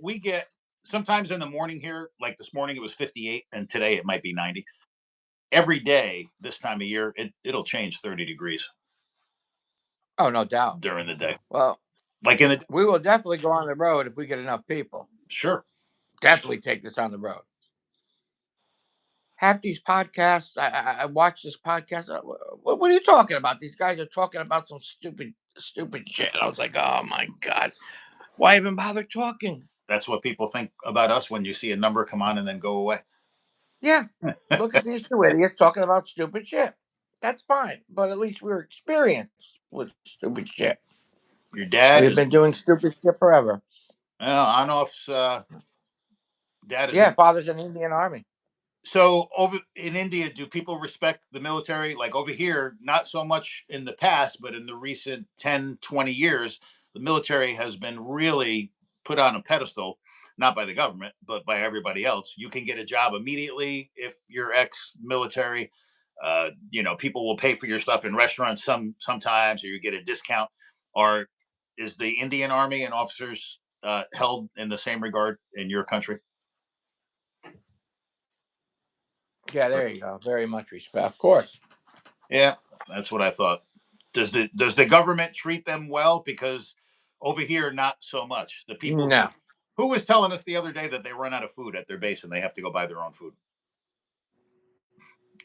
we get sometimes in the morning here, like this morning it was 58, and today it might be 90. Every day this time of year, it'll change 30 degrees. Oh, no doubt. During the day. Well, like we will definitely go on the road if we get enough people. Sure. Definitely take this on the road. Half these podcasts, I watch this podcast. What are you talking about? These guys are talking about some stupid shit. I was like, oh my God. Why even bother talking? That's what people think about us when you see a number come on and then go away. Yeah. Look at these two idiots talking about stupid shit. That's fine. But at least we're experienced with stupid shit. Your dad We've been doing stupid shit forever. Well, I don't know if dad is. Yeah, father's in the Indian Army. So over in India, do people respect the military? Like over here, not so much in the past, but in the recent 10, 20 years, the military has been really put on a pedestal, not by the government, but by everybody else. You can get a job immediately if you're ex-military. People will pay for your stuff in restaurants sometimes, or you get a discount. Or is the Indian Army and officers held in the same regard in your country? Yeah, there you go. Very much respect, of course. Yeah, that's what I thought. Does the government treat them well? Because over here, not so much. The people. No. Who was telling us the other day that they run out of food at their base and they have to go buy their own food?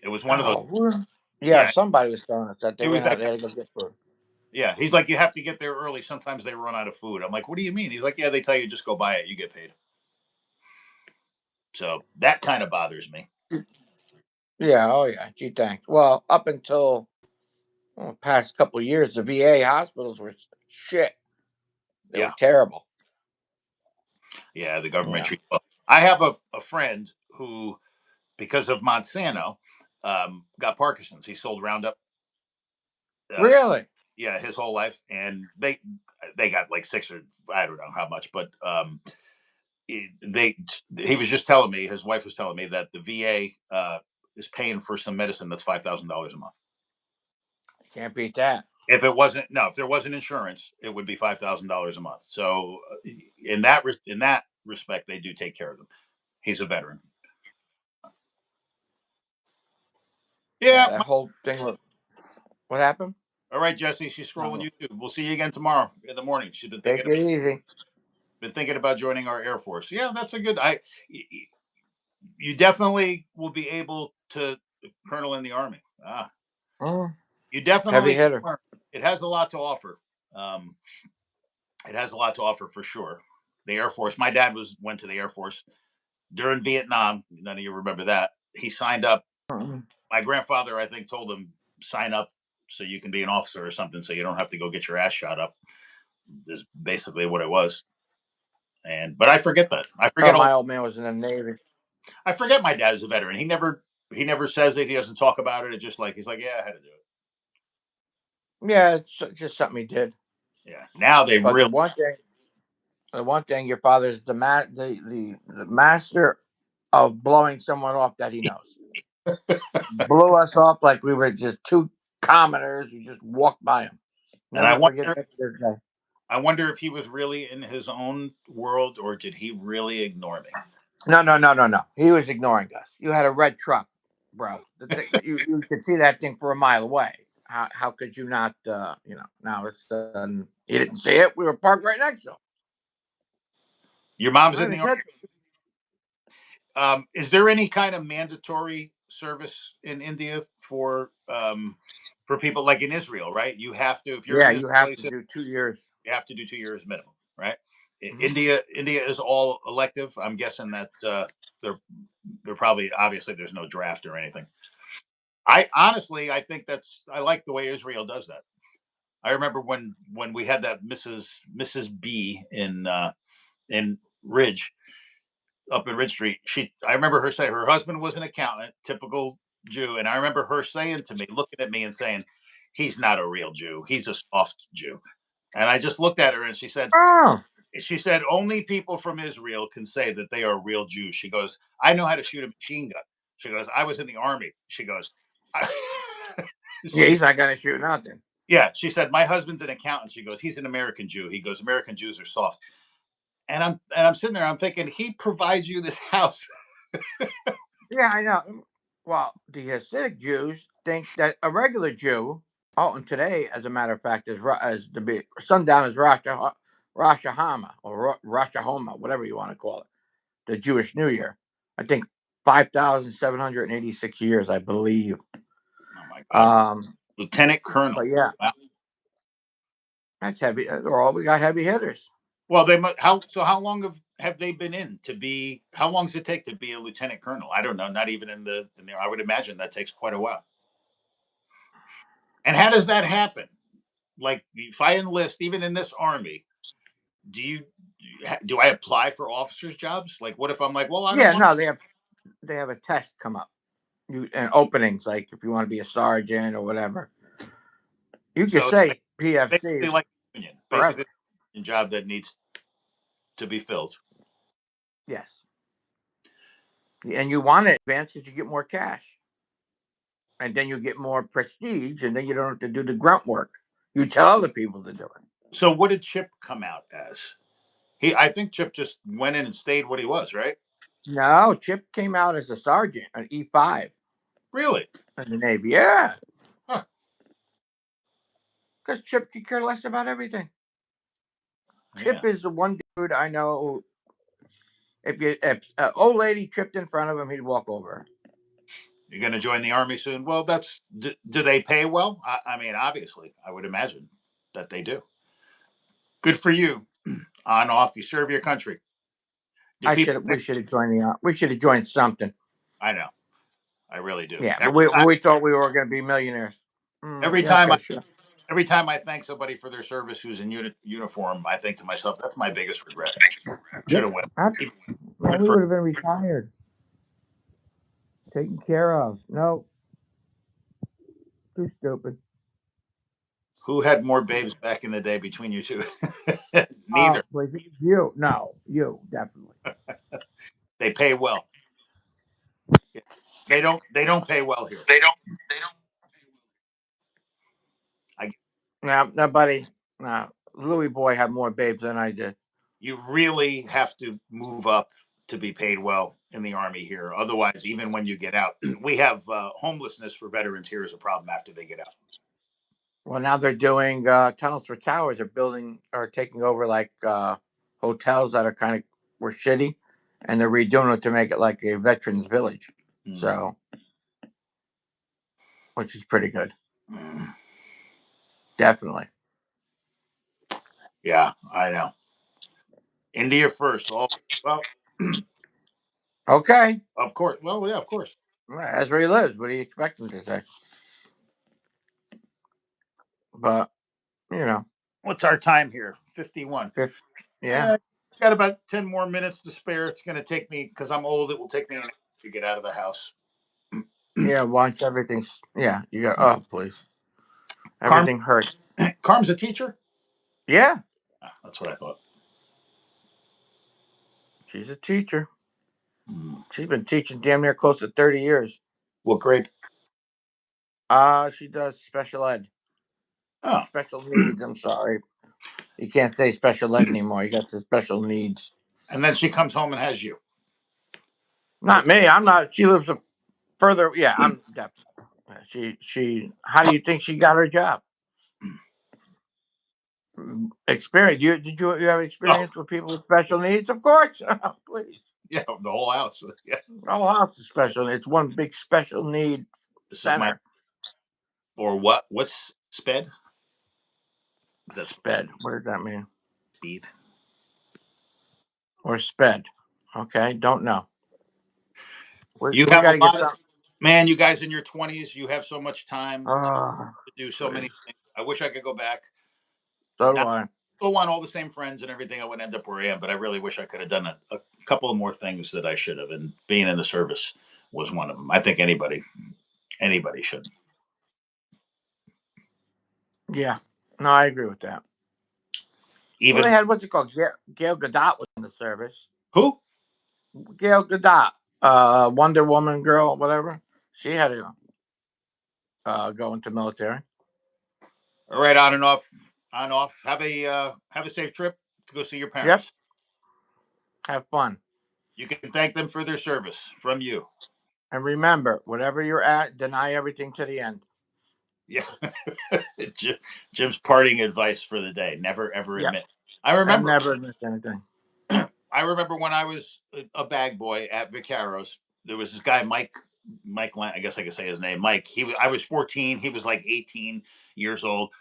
It was one of those. Yeah, somebody was telling us that they was ran out. They had to go get food. Yeah, he's like, you have to get there early. Sometimes they run out of food. I'm like, what do you mean? He's like, yeah, they tell you just go buy it. You get paid. So that kind of bothers me. Yeah. Oh yeah. Gee, thanks. Well, up until past couple of years, the VA hospitals were shit. They were Yeah. terrible. Yeah. The government Yeah. treats well. I have a friend who, because of Monsanto, got Parkinson's. He sold Roundup. Uh, Really? yeah, his whole life, and they got like six or I don't know how much, but they he was just telling me, his wife was telling me that the VA is paying for some medicine that's $5,000 a month. Can't beat that. If it wasn't no, if there wasn't insurance, it would be $5,000 a month. So in that respect, they do take care of them. He's a veteran. Yeah. Yeah. That whole thing. What happened? All right, Jesse. She's scrolling No. YouTube. We'll see you again tomorrow in the morning. She's Take it easy. been thinking about joining our Air Force. Yeah, that's a good. You definitely will be able to colonel in the army. Mm, You heavy definitely hitter. it has a lot to offer. Um, it has a lot to offer for sure. The Air Force. My dad went to the Air Force during Vietnam. None of you remember that. He signed up. Mm. My grandfather, I think, told him sign up so you can be an officer or something, so you don't have to go get your ass shot up. Is basically what it was. But I forget that. Oh, my old man was in the Navy. I forget my dad is a veteran. He never says it. He doesn't talk about it. It's just like he's like, yeah, I had to do it. Yeah, it's just something he did. Yeah. Now they But really. the one thing, your father's the master of blowing someone off that he knows. Blew us off like we were just two commoners who just walked by him. And I Never forget wonder. that to this day. I wonder if he was really in his own world or did he really ignore me? No, no, no, no, no. He was ignoring us. You had a red truck, bro. You could see that thing for a mile away. How could you not? Now it's you didn't see it. We were parked right next to him. Your mom's in Right, the he army. said, Is there any kind of mandatory service in India for people like in Israel? Right, you have to if you're yeah, an you have Israeli to citizen, do 2 years. you have to do 2 years minimum. Right. Hmm. India is all elective. I'm guessing that they're probably obviously there's no draft or anything. I honestly I think I like the way Israel does that. I remember when we had that Mrs. B in Ridge up in Ridge Street. I remember her saying her husband was an accountant, typical Jew, and I remember her saying to me, looking at me and saying, "He's not a real Jew. He's a soft Jew." And I just looked at her and Oh, she said, only people from Israel can say that they are real Jews. She goes, I know how to shoot a machine gun. She goes, I was in the army. She goes, yeah, she he's not gonna shoot nothing. yeah, she said, my husband's an accountant. She goes, he's an American Jew. He goes, American Jews are soft. And I'm sitting there, I'm thinking, he provides you this house. Yeah, I know. Well, the Hasidic Jews think that a regular Jew. Oh, and today, as a matter of fact, is the big sundown is Rosh Hashanah or Rosh Hashanah, whatever you want to call it, the Jewish New Year. I think 5,786 years, I believe. Oh my God. Um, Lieutenant but Colonel. yeah, Wow. that's heavy. They're all we got heavy hitters. Well, they must, how long have they been in to be, how long does it take to be a lieutenant colonel? I don't know. Not even in there. I would imagine that takes quite a while. And how does that happen? Like, if I enlist, even in this army, do you do I apply for officers' jobs? Like, what if I'm like, well, I don't Yeah, want. no, they have a test come up. And openings like if you want to be a sergeant or whatever, you could So say basically, PFC like union, basically forever. a job that needs to be filled. Yes, and you want to advance because you get more cash, and then you get more prestige, and then you don't have to do the grunt work. You tell other people to do it. So, what did Chip come out as? I think Chip just went in and stayed what he was, right? No, Chip came out as a sergeant, an E5 Really? in the Navy. Yeah, Huh. because Chip could care less about everything. Yeah. Chip is the one dude I know. If an old lady tripped in front of him, he'd walk over her. You're going to join the army soon? Well, do they pay well? I mean, obviously, I would imagine that they do. Good for you. On off, you serve your country. Do people? We should have joined the. We should have joined something. I know. I really do. Yeah, but we thought we were going to be millionaires. Every Yeah, time okay, I sure. every time I thank somebody for their service who's in uniform, I think to myself, that's my biggest regret. Should have went. That's, Even man, went we for would have been retired, taken care of. No, too stupid. who had more babes back in the day between you two? Neither. Oh, please, you. No, you definitely. They pay well. They don't. They don't pay well here. They don't. I, No, buddy. No, Louis Boy had more babes than I did. you really have to move up to be paid well in the Army here. Otherwise, even when you get out, we have homelessness for veterans here is a problem after they get out. Well, now they're doing tunnels for towers. They're building or taking over like hotels that are kind of were shitty, and they're redoing it to make it like a veterans village. So, which is pretty good. Definitely. Yeah, I know. India first. Oh, well, Okay. of course. Well, yeah, of course. That's where he lives. What do you expect him to say? But you know, What's our time here? 51. yeah. Got about 10 more minutes to spare. It's going to take me, because I'm old, it will take me an hour to get out of the house. Yeah, once everything's yeah, you got oh please. Carm, Everything hurts. Carm's a teacher? Yeah. That's what I thought. She's a teacher. She's been teaching damn near close to 30 years. What grade? She does special ed. Oh. Special needs, I'm sorry. You can't say special ed anymore. You got the special needs. And then she comes home and has you. Not me. I'm not. She lives further. Yeah, I'm definitely. She. How do you think she got her job? Experience. Did you have experience with people with special needs? Of course. Please. Yeah, the whole house. Yeah. The whole house is special. It's one big special need This center. is my. Or what? What's SPED? That's SPED. What does that mean? Speed. Or SPED. Okay, don't know. You have a lot of, man, you guys in your 20s, you have so much time to do so many things. I wish I could go back. So do I. Still want all the same friends and everything. I wouldn't end up where I am, but I really wish I could have done a couple of more things that I should have. And being in the service was one of them. I think anybody should. Yeah, no, I agree with that. Even they had what's it called? Gail Gadot was in the service. Who? Gail Gadot, Wonder Woman girl, whatever. She had to go into military. All right, on and off, on off. Have a safe trip to go see your parents. Yep. Have fun. You can thank them for their service from you. And remember, whatever you're at, deny everything to the end. Yeah. Jim's parting advice for the day: never ever admit. I remember. I've never admit anything. I remember when I was a bag boy at Vaqueros, there was this guy, Mike, I guess I could say his name, Mike. I was 14. He was like 18 years old.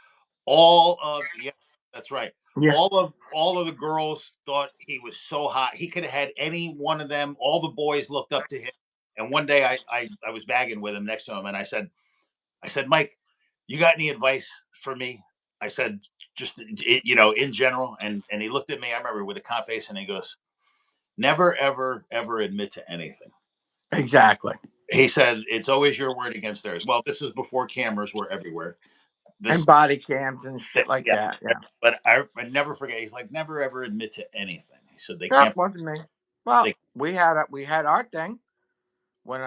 That's right. Yeah. All of the girls thought he was so hot. He could have had any one of them. All the boys looked up to him. And one day I was bagging with him next to him, and I said, Mike, you got any advice for me? I said, just in general. And he looked at me, I remember, with a calm face, and he goes, never, ever, ever admit to anything. Exactly. He said, it's always your word against theirs. Well, this was before cameras were everywhere. And body cams and shit like that. Yeah. But I never forget. He's like, never, ever admit to anything. He said, they can't. Wasn't me. Well, we had our thing when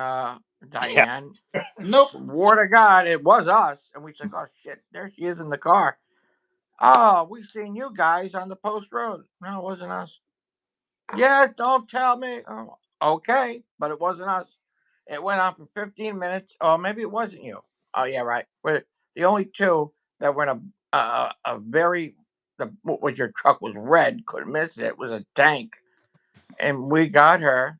Diane. Nope. War to God, it was us. And we said, oh, shit, there she is in the car. Oh, we seen you guys on the post road. No, it wasn't us. Yes, don't tell me. Oh, okay, but it wasn't us. It went on for 15 minutes. Oh, maybe it wasn't you. Oh, yeah, right. We're the only two that were in what your truck was red, couldn't miss it. It was a tank. And we got her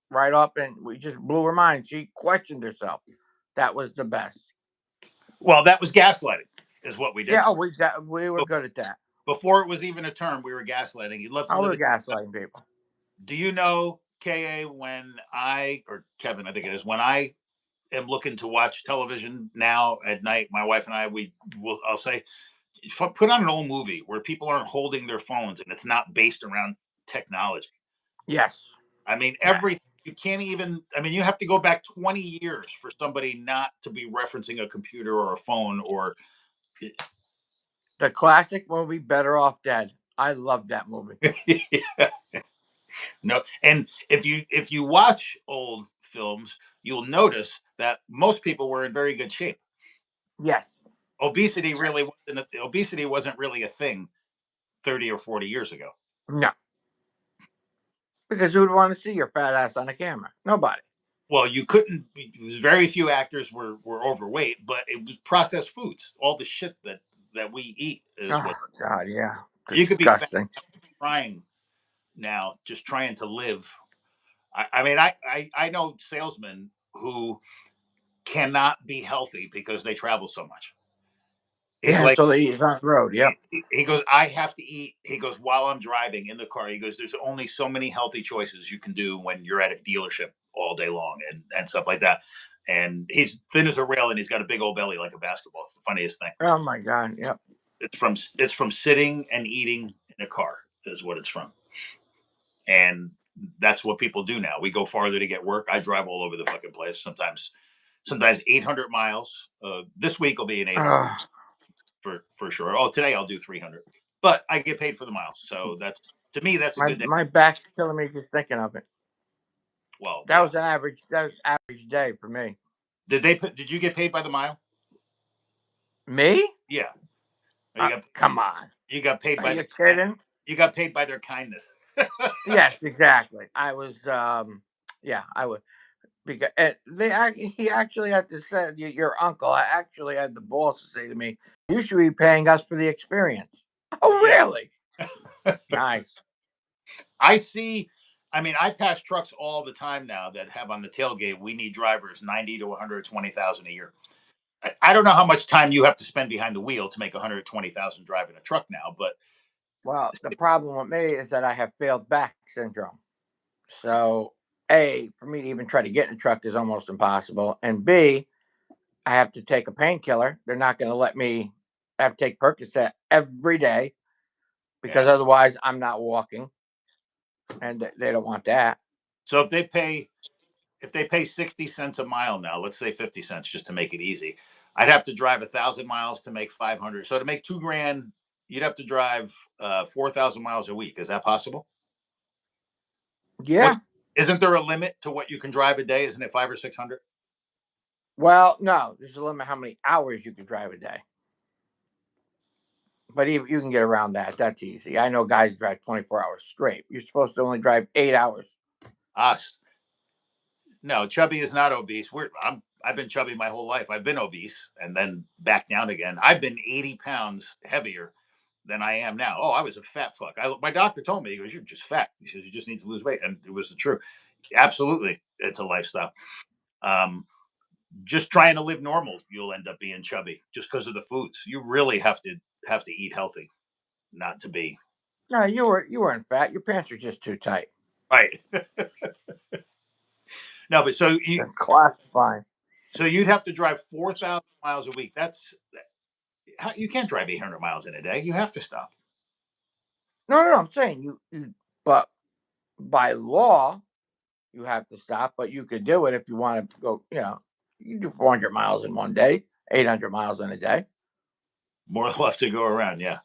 right up, and we just blew her mind. She questioned herself. That was the best. Well, that was gaslighting, is what we did. Yeah, we were good at that. before it was even a term, we were gaslighting. You'd love to Oh, live we're in. gaslighting people. Do you know, Ka, when I, or Kevin, I think it is, when I am looking to watch television now at night, my wife and I, I'll say, put on an old movie where people aren't holding their phones and it's not based around technology. Yes. I mean, Yeah. you can't even, I mean, you have to go back 20 years for somebody not to be referencing a computer or a phone or, The classic movie Better Off Dead. I love that movie. yeah. No. And if you watch old films, you'll notice that most people were in very good shape. Yes. Obesity wasn't really a thing 30 or 40 years ago. No. Because who would want to see your fat ass on a camera? Nobody. Well, you couldn't. Very few actors were overweight, but it was processed foods. All the shit that we eat is Oh what God, yeah. you could be fat, Disgusting. trying now, just trying to live. I mean, I know salesmen who cannot be healthy because they travel so much. He's Yeah, like, so they eat on the road. Yep. he goes, I have to eat. He goes, while I'm driving in the car, he goes, there's only so many healthy choices you can do when you're at a dealership all day long and stuff like that. And he's thin as a rail and he's got a big old belly like a basketball. It's the funniest thing. Oh my God. Yep. It's from sitting and eating in a car is what it's from. And that's what people do now. We go farther to get work. I drive all over the fucking place. Sometimes 800 miles. This week will be an 800 Uh, for sure. Oh, today I'll do 300, but I get paid for the miles, so that's to me that's a my good day. my back's killing me just thinking of it. Well, That yeah. was an average. That was average day for me. Did you get paid by the mile? Me? Yeah. You got Come on. you got paid Are by you kidding? you got paid by their kindness. Yes, exactly. I was. Yeah, I was because he actually had to say your uncle. I actually had the balls to say to me, "You should be paying us for the experience." Oh, Yeah. really? Nice. I see. I mean, I pass trucks all the time now that have on the tailgate. We need drivers 90 to 120,000 a year. I don't know how much time you have to spend behind the wheel to make 120,000 driving a truck now, but Well, the problem with me is that I have failed back syndrome. So, A, for me to even try to get in a truck is almost impossible. And B, I have to take a painkiller. They're not going to let me I have to take Percocet every day because yeah. otherwise I'm not walking. And they don't want that. So if they pay 60 cents a mile now, let's say 50 cents just to make it easy, I'd have to drive 1,000 miles to make 500. So to make 2 grand, you'd have to drive 4,000 miles a week. Is that possible? What's Yeah. Isn't there a limit to what you can drive a day? Isn't it 5 or 600? Well, no, there's a limit how many hours you can drive a day. But even you can get around that. That's easy. I know guys drive 24 hours straight. You're supposed to only drive 8 hours. Us. No, chubby is not obese. I've been chubby my whole life. I've been obese and then back down again. I've been 80 pounds heavier than I am now. Oh, I was a fat fuck. My doctor told me, he goes, "You're just fat." He says, "You just need to lose weight," and it was the truth. Absolutely, it's a lifestyle. Um, just trying to live normal, you'll end up being chubby just because of the foods. You really have to eat healthy, not to be No, you weren't fat. Your pants are just too tight. right. No, but They're classifying. so you'd have to drive 4,000 miles a week. You can't drive 800 miles in a day. You have to stop. No. I'm saying but by law, you have to stop. But you could do it if you want to go. You do 400 miles in one day, 800 miles in a day. More left to go around. Yeah,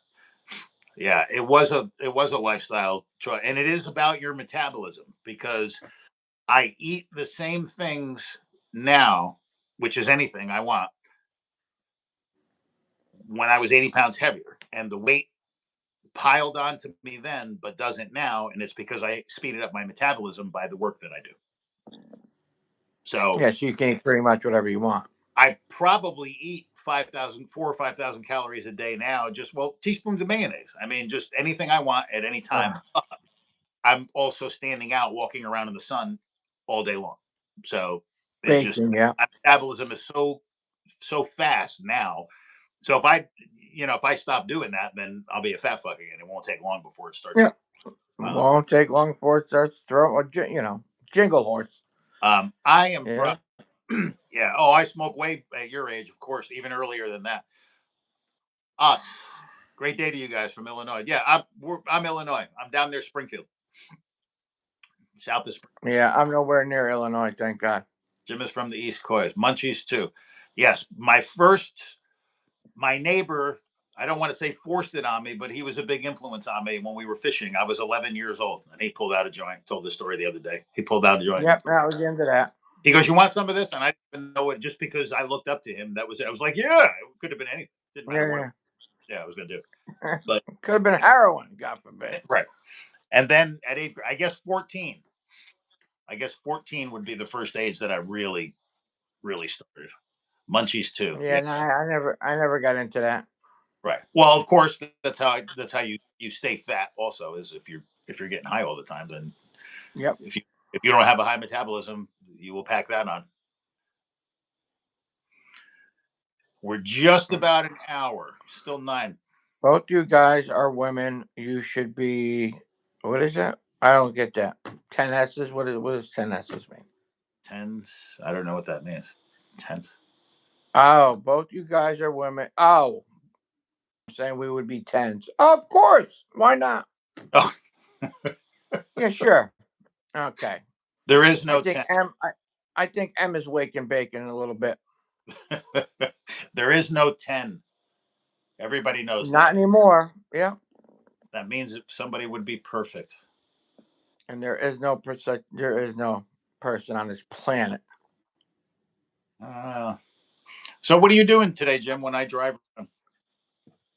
yeah. It was a lifestyle choice, and it is about your metabolism because I eat the same things now, which is anything I want, when I was 80 pounds heavier, and the weight piled onto me then, but doesn't now, and it's because I speeded up my metabolism by the work that I do. So Yes, you can eat pretty much whatever you want. I probably eat 4 or 5,000 calories a day now. Just teaspoons of mayonnaise. I mean, just anything I want at any time. Uh, I'm also standing out, walking around in the sun all day long. So it's just Bacon, yeah. my metabolism is so fast now So if I stop doing that, then I'll be a fat fuck again. It won't take long before it starts. Yeah. Won't take long before it starts throwing, jingle horse. I am Yeah. from, yeah. Oh, I smoke way at your age, of course, even earlier than that. Us. Great day to you guys from Illinois. Yeah, I'm Illinois. I'm down there, Springfield, south of Springfield. Yeah, I'm nowhere near Illinois, thank God. Jim is from the East Coast. Munchies too. Yes, my neighbor. I don't want to say forced it on me, but he was a big influence on me when we were fishing. I was 11 years old, and he pulled out a joint. Told the story the other day. He pulled out a joint. Yep, that was the end of that. He goes, "You want some of this?" And I didn't know it just because I looked up to him. That was it. I was like, "Yeah, it could have been anything. Didn't matter what. Yeah, I was gonna do." But could have been heroin, God forbid. Right. And then at 8th grade, I guess 14. I guess 14 would be the first age that I really, really started. Munchies too. Yeah, no, I never got into that. Right. Well, of course, that's how you stay fat. Also, is if you're getting high all the time, then Yep. if you don't have a high metabolism, you will pack that on. We're just about an hour. Still 9. Both you guys are women. You should be. What is that? I don't get that. 10 S's. What does 10 S's mean? Tens. I don't know what that means. Tens. Oh, both you guys are women. Oh, I'm saying we would be tens. Of course. Why not? Oh. Yeah, sure. Okay. There is no I think 10. I think M is waking bacon in a little bit. There is no 10. Everybody knows Not that. anymore. Yeah. That means that somebody would be perfect. And there is no person on this planet. So what are you doing today, Jim, when I drive around?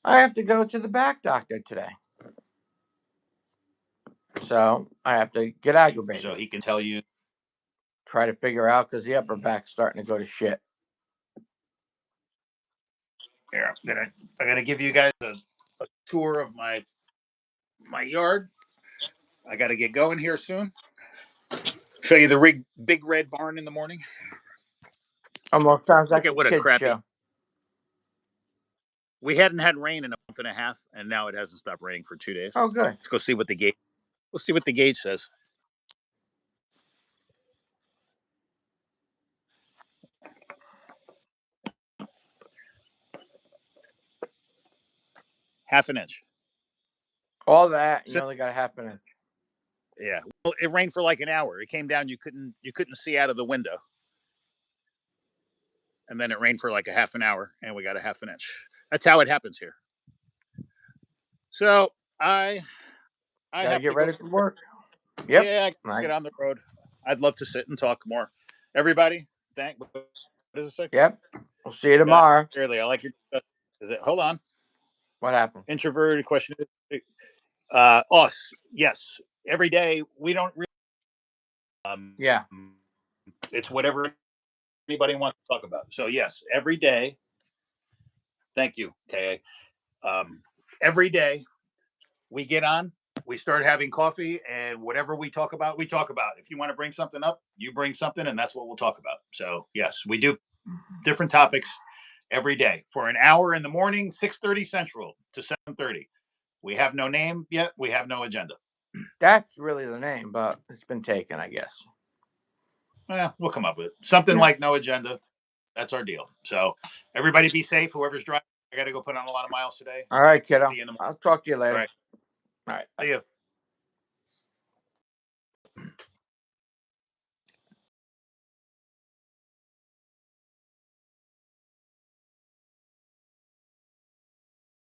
I have to go to the back doctor today. So I have to get aggravated. So he can tell you. Try to figure out because the upper back's starting to go to shit. Here, I'm gonna give you guys a tour of my yard. I got to get going here soon. Show you the big red barn in the morning. Almost sounds like Look at what a kid's crappy show. We hadn't had rain in a month and a half, and now it hasn't stopped raining for 2 days. Oh, good. Let's go see what the gauge. We'll see what the gauge says. Half an inch. All that, you only got a half an inch. Yeah. Well, it rained for like an hour. It came down. You couldn't see out of the window. And then it rained for like a half an hour, and we got a half an inch. That's how it happens here. So I have get to ready for work. Yep. Yeah, I can get on the road. I'd love to sit and talk more. Everybody, what does it say? Yep. We'll see you tomorrow. Clearly, I like your. Hold on. What happened? Introverted question. Us. Yes. Every day we don't really. Yeah. It's whatever anybody wants to talk about. So yes, every day. Thank you, K. Every day we get on. We start having coffee, and whatever we talk about, we talk about. If you want to bring something up, you bring something, and that's what we'll talk about. So yes, we do different topics every day for an hour in the morning, 6:30 Central to 7:30. We have no name yet. We have no agenda. That's really the name, but it's been taken, I guess. We'll come up with it. Something like no agenda. That's our deal. So everybody be safe. Whoever's driving, I got to go put on a lot of miles today. All right, kiddo. I'll talk to you later. All right. All right. See you.